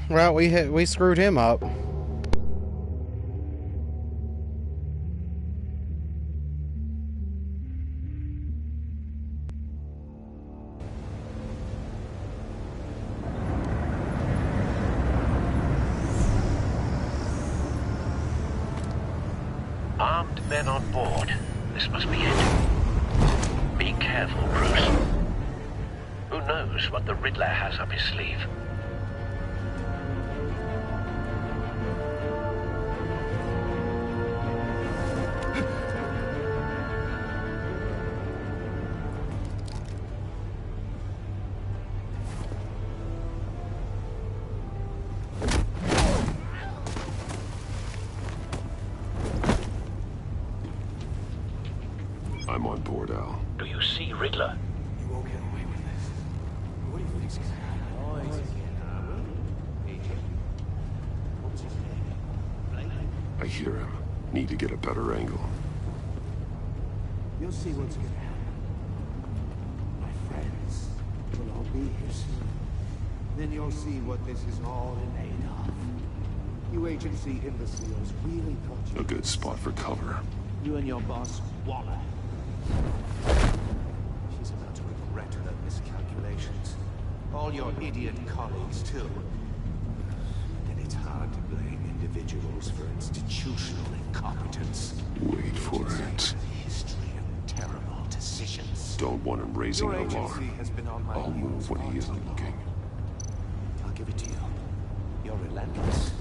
Well, we screwed him up. armed men on board. This must be it. Be careful, Bruce. Who knows what the Riddler has up his sleeve? I'm on board, Al. Do you see Riddler? You won't get away with this. What do you think's gonna happen? I hear him. Need to get a better angle. You'll see what's gonna happen. My friends will all be here soon. Then you'll see what this is all in aid of. You agency imbeciles really thought you... A good spot for cover. You and your boss, Waller. She's about to regret her miscalculations. All your idiot colleagues, too. And it's hard to blame individuals for institutional incompetence. Wait for it. History of terrible decisions. Don't want him raising Your an agency alarm. has been on my I'll move when he isn't looking. I'll give it to you. You're relentless.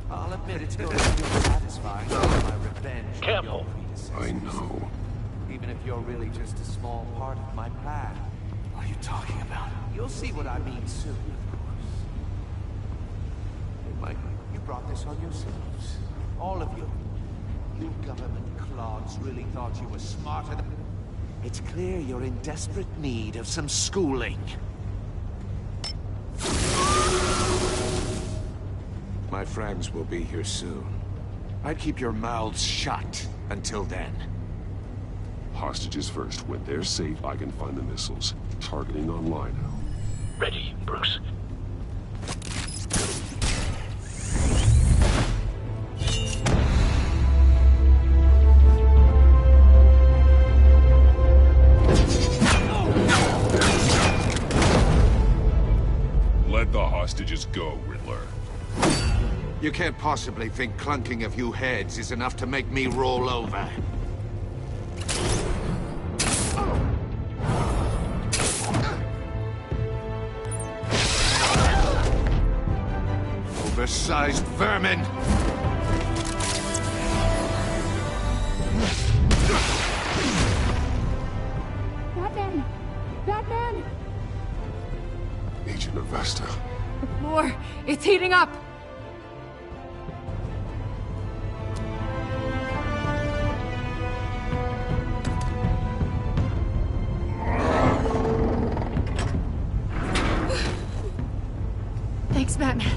I'll admit it's going to feel satisfying to get my revenge. Careful. I know. Even if you're really just a small part of my plan. What are you talking about? You'll see what I mean soon, of course. Hey, Mike, you brought this on yourselves. All of you. You government clods really thought you were smarter than... It's clear you're in desperate need of some schooling. My friends will be here soon. I'd keep your mouths shut until then. Hostages first. When they're safe, I can find the missiles. Targeting online now. Ready, Bruce. Let the hostages go, Riddler. You can't possibly think clunking a few heads is enough to make me roll over. Oversized vermin! Batman! Batman! Agent Avesta. The floor, it's heating up! Thanks, Batman.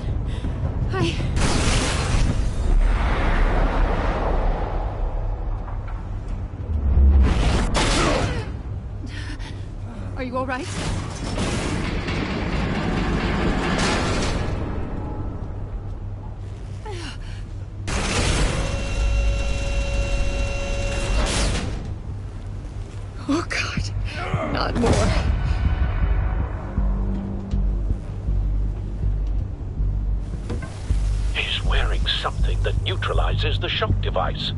Are you all right? Oh, God. Not more. He's wearing something that neutralizes the shock device.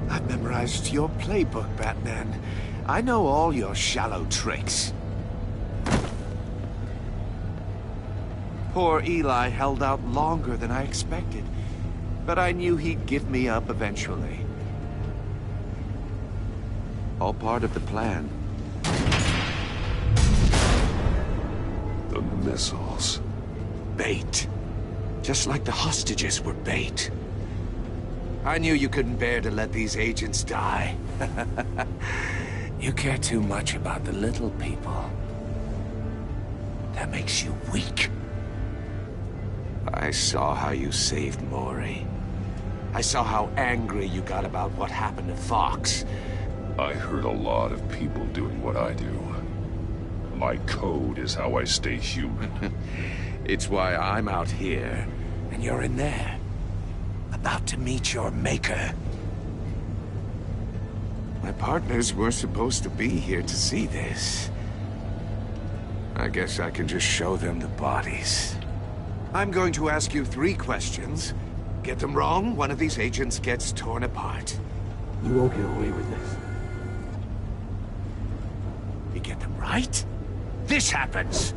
I've memorized your playbook, Batman. I know all your shallow tricks. Poor Eli held out longer than I expected, but I knew he'd give me up eventually. All part of the plan. The missiles. Bait. Just like the hostages were bait. I knew you couldn't bear to let these agents die. You care too much about the little people. That makes you weak. I saw how you saved Maury. I saw how angry you got about what happened to Fox. I heard a lot of people doing what I do. My code is how I stay human. It's why I'm out here, and you're in there. About to meet your maker. My partners were supposed to be here to see this. I guess I can just show them the bodies. I'm going to ask you 3 questions. get them wrong, one of these agents gets torn apart. You won't get away with this. You get them right, this happens.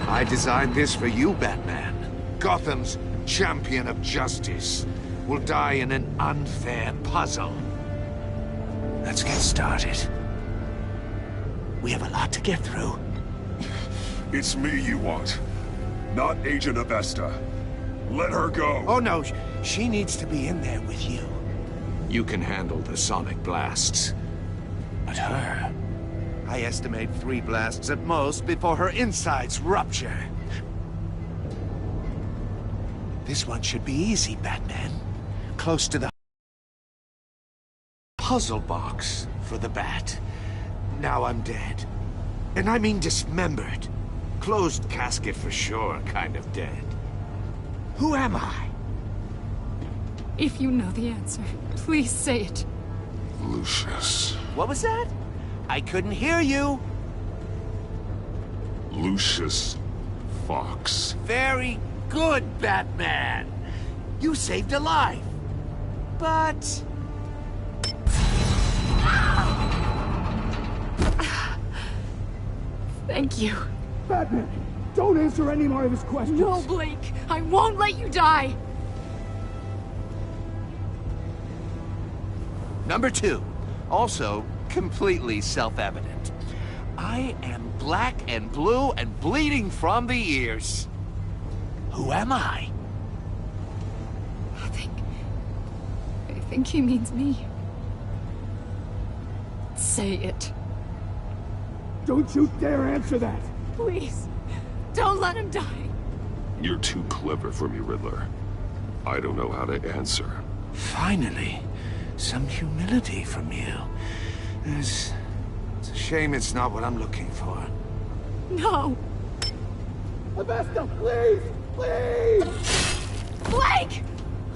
I designed this for you, Batman. Gotham's champion of justice will die in an unfair puzzle. Let's get started. We have a lot to get through. It's me you want, not Agent Avesta. Let her go. Oh no, she needs to be in there with you. You can handle the sonic blasts. But her... I estimate 3 blasts at most before her insides rupture. This one should be easy, Batman. Close to the puzzle box for the bat. Now I'm dead. And I mean dismembered. Closed casket for sure, kind of dead. Who am I? If you know the answer, please say it. Lucius. What was that? I couldn't hear you. Lucius Fox. Very good, Batman. You saved a life. But... Thank you. Batman, don't answer any more of his questions. No, Blake. I won't let you die. Number 2. Also, completely self-evident. I am black and blue and bleeding from the ears. Who am I? I think he means me. Say it. Don't you dare answer that! Please, don't let him die. You're too clever for me, Riddler. I don't know how to answer. Finally, some humility from you. It's a shame it's not what I'm looking for. No. Avesta, please! Please! Blake!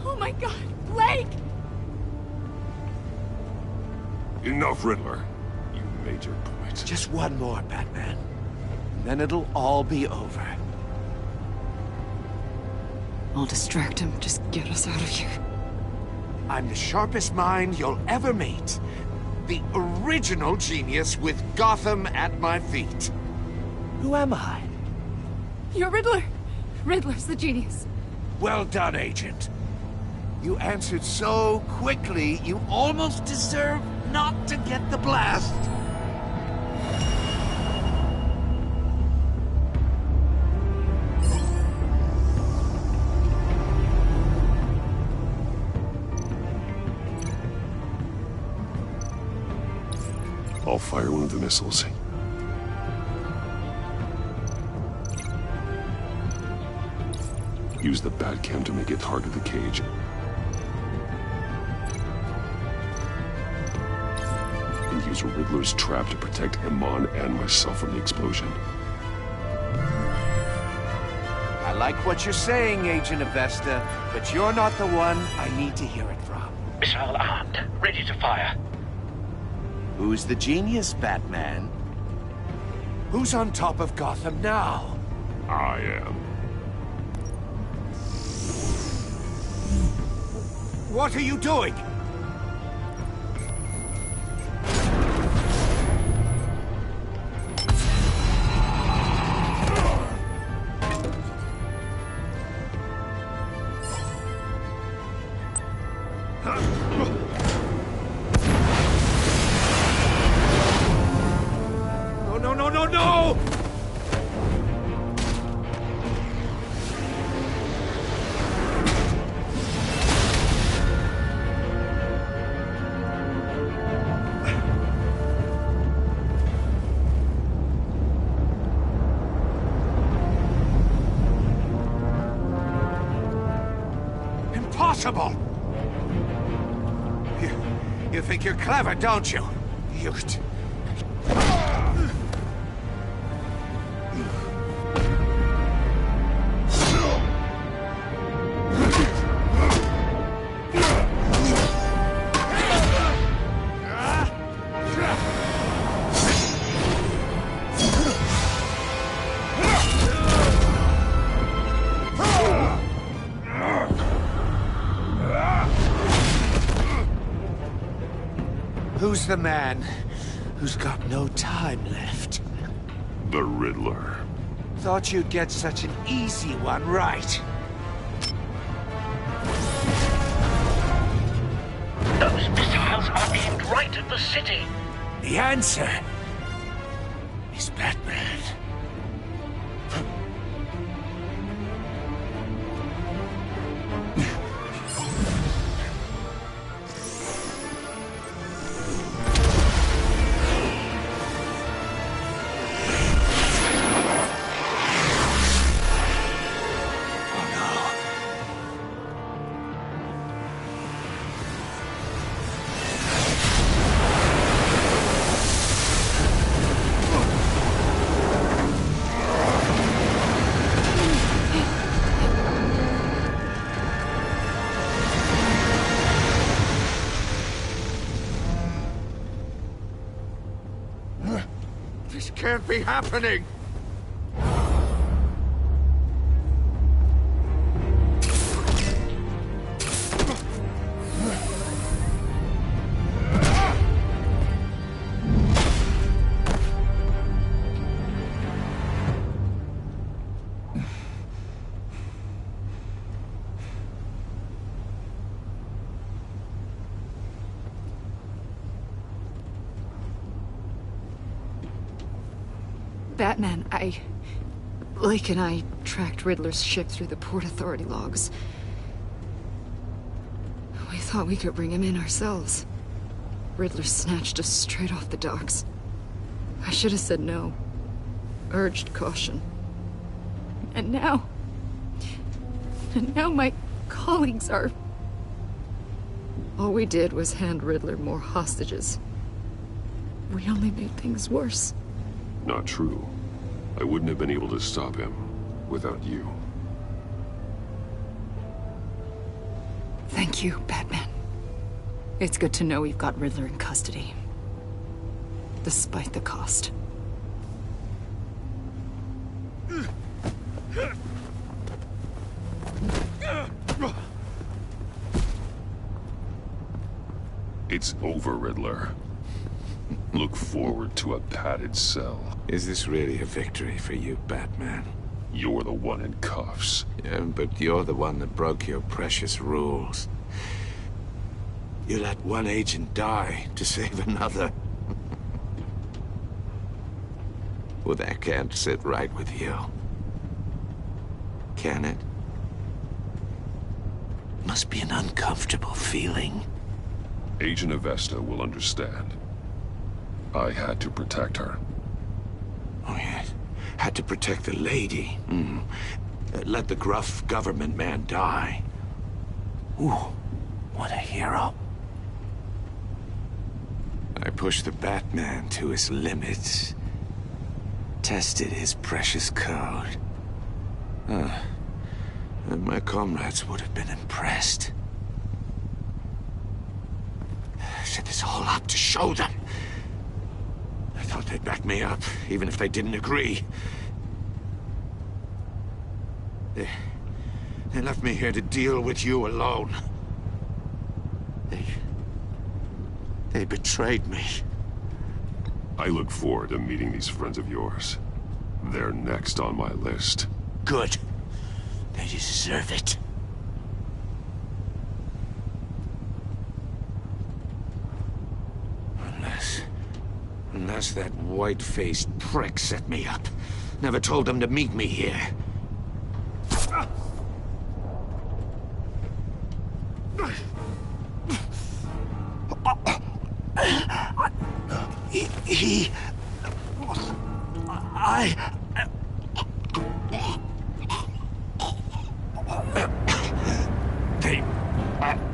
Oh my God, Blake! Enough, Riddler. You made your point. Just one more, Batman. And then it'll all be over. I'll distract him. Just get us out of here. I'm the sharpest mind you'll ever meet. The original genius with Gotham at my feet. Who am I? You're Riddler. Riddler's the genius. Well done, Agent. You answered so quickly, you almost deserve not to get the blast. I'll fire one of the missiles. Use the Batcam to make it target the cage. And use Riddler's trap to protect Iman and myself from the explosion. I like what you're saying, Agent Avesta, but you're not the one I need to hear it from. Missile armed, ready to fire. Who's the genius, Batman? Who's on top of Gotham now? I am. What are you doing? No! Impossible! You think you're clever, don't you? You... Who's the man who's got no time left? The Riddler. Thought you'd get such an easy one right. Those missiles are aimed right at the city. The answer is Batman. This can't be happening! Batman, Blake and I tracked Riddler's ship through the Port Authority logs. We thought we could bring him in ourselves. Riddler snatched us straight off the docks. I should have said no. Urged caution. And now my colleagues are... All we did was hand Riddler more hostages. We only made things worse. Not true. I wouldn't have been able to stop him without you. Thank you, Batman. It's good to know we've got Riddler in custody. Despite the cost. It's over, Riddler. Look forward to a padded cell. Is this really a victory for you, Batman? You're the one in cuffs. Yeah, but you're the one that broke your precious rules. You let one agent die to save another. Well, that can't sit right with you. Can it? Must be an uncomfortable feeling. Agent Avesta will understand. I had to protect her. Oh, yes. Had to protect the lady. Let the gruff government man die. Ooh, what a hero. I pushed the Batman to his limits. Tested his precious code. And my comrades would have been impressed. I set this all up to show them. I thought they'd back me up, even if they didn't agree. They left me here to deal with you alone. They betrayed me. I look forward to meeting these friends of yours. They're next on my list. Good. They deserve it. Unless that white-faced prick set me up. Never told them to meet me here.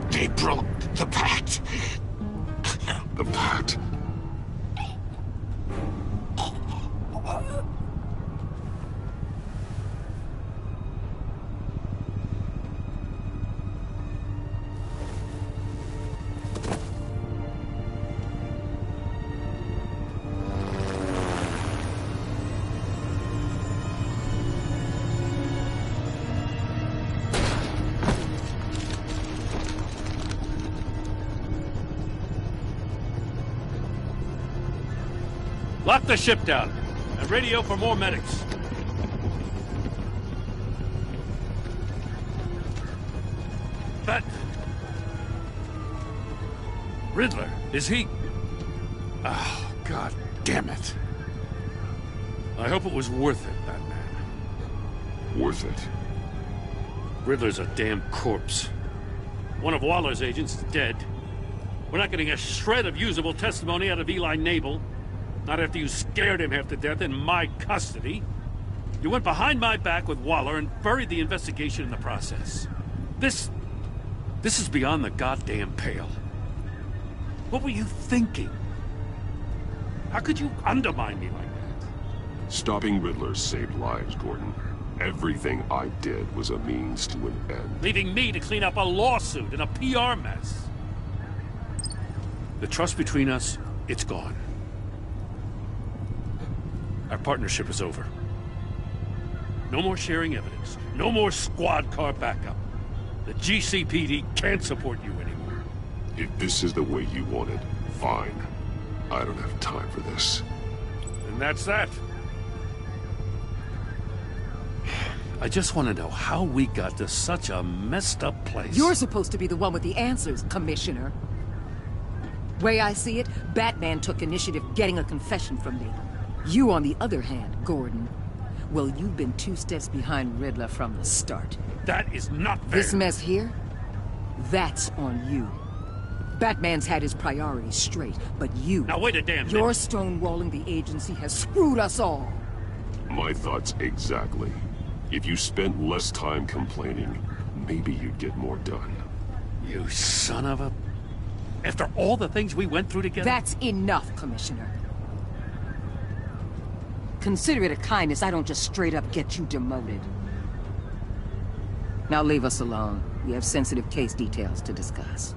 They broke the pact. The pact? Lock the ship down, and radio for more medics. That... Riddler, is he... Oh, God damn it. I hope it was worth it, Batman. Worth it? Riddler's a damn corpse. One of Waller's agents is dead. We're not getting a shred of usable testimony out of Eli Nabel. Not after you scared him half to death in my custody. You went behind my back with Waller and buried the investigation in the process. This is beyond the goddamn pale. What were you thinking? How could you undermine me like that? Stopping Riddler saved lives, Gordon. Everything I did was a means to an end. Leaving me to clean up a lawsuit and a PR mess. The trust between us, it's gone. Our partnership is over. No more sharing evidence. No more squad car backup. The GCPD can't support you anymore. If this is the way you want it, fine. I don't have time for this. And that's that. I just want to know how we got to such a messed up place. You're supposed to be the one with the answers, Commissioner. Way I see it, Batman took initiative getting a confession from me. You, on the other hand, Gordon, well, you've been 2 steps behind Riddler from the start. That is not fair. This mess here, that's on you. Batman's had his priorities straight, but you... Now wait a damn minute. Your stonewalling the agency has screwed us all. My thoughts exactly. If you spent less time complaining, maybe you'd get more done. You son of a... After all the things we went through together? That's enough, Commissioner. Consider it a kindness I don't just straight up get you demoted. Now leave us alone. We have sensitive case details to discuss.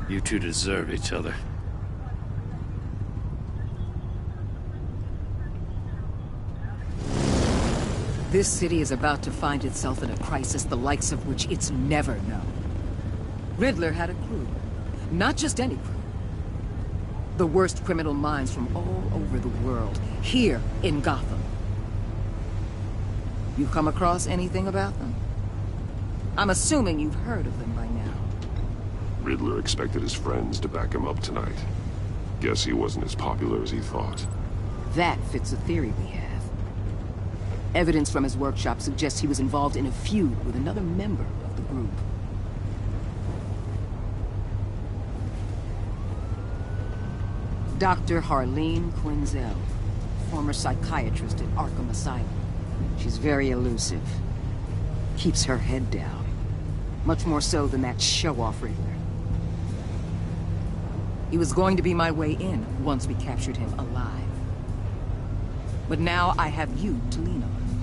You two deserve each other. This city is about to find itself in a crisis the likes of which it's never known. Riddler had a crew. Not just any crew. The worst criminal minds from all over the world, here in Gotham. You come across anything about them? I'm assuming you've heard of them by now. Riddler expected his friends to back him up tonight. Guess he wasn't as popular as he thought. That fits a theory we have. Evidence from his workshop suggests he was involved in a feud with another member of the group. Dr. Harleen Quinzel, former psychiatrist at Arkham Asylum. She's very elusive. Keeps her head down. Much more so than that show-off Riddler. He was going to be my way in once we captured him alive. But now I have you to lean on.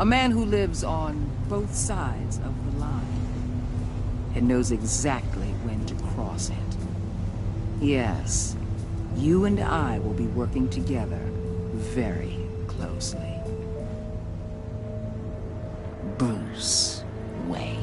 A man who lives on both sides of the line. And knows exactly when to cross it. Yes, you and I will be working together very closely. Bruce Wayne.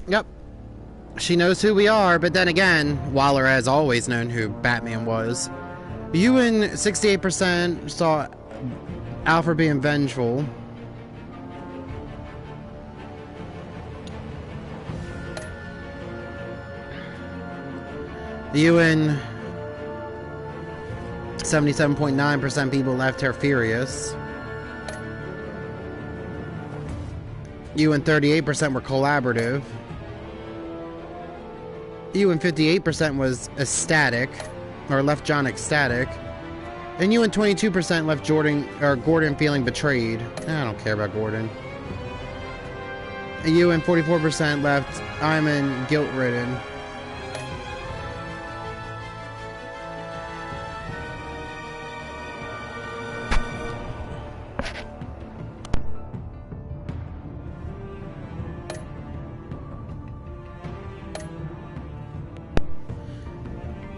Yep. She knows who we are, but then again, Waller has always known who Batman was. You and 68% saw Alfred being vengeful. You and 77.9% people left her furious. You and 38% were collaborative. You and 58% was ecstatic, or left John ecstatic. And you and 22% left Gordon feeling betrayed. I don't care about Gordon. And you and 44% left Iman guilt-ridden.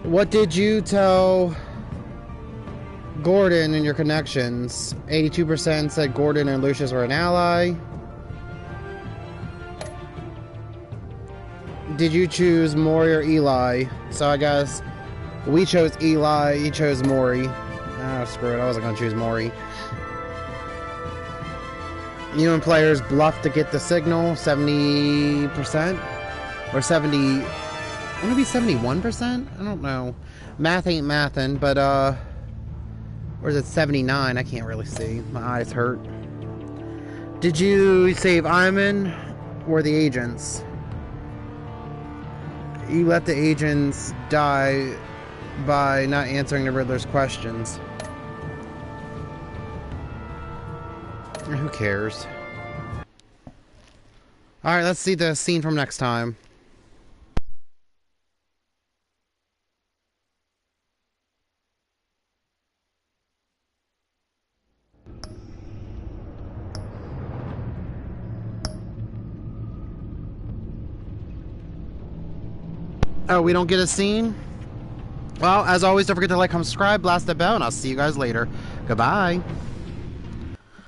What did you tell Gordon in your connections? 82% said Gordon and Lucius were an ally. Did you choose Maury or Eli? So I guess we chose Eli, he chose Maury. Oh, screw it, I wasn't gonna choose Maury. You and players bluff to get the signal, 70%? Or 70... Wouldn't it be 71%? I don't know. Math ain't mathin', but, or is it 79? I can't really see. My eyes hurt. Did you save Iman or the agents? You let the agents die by not answering the Riddler's questions. Who cares? Alright, let's see the scene from next time. Oh, we don't get a scene? Well, as always, don't forget to like, comment, subscribe, blast the bell, and I'll see you guys later. Goodbye.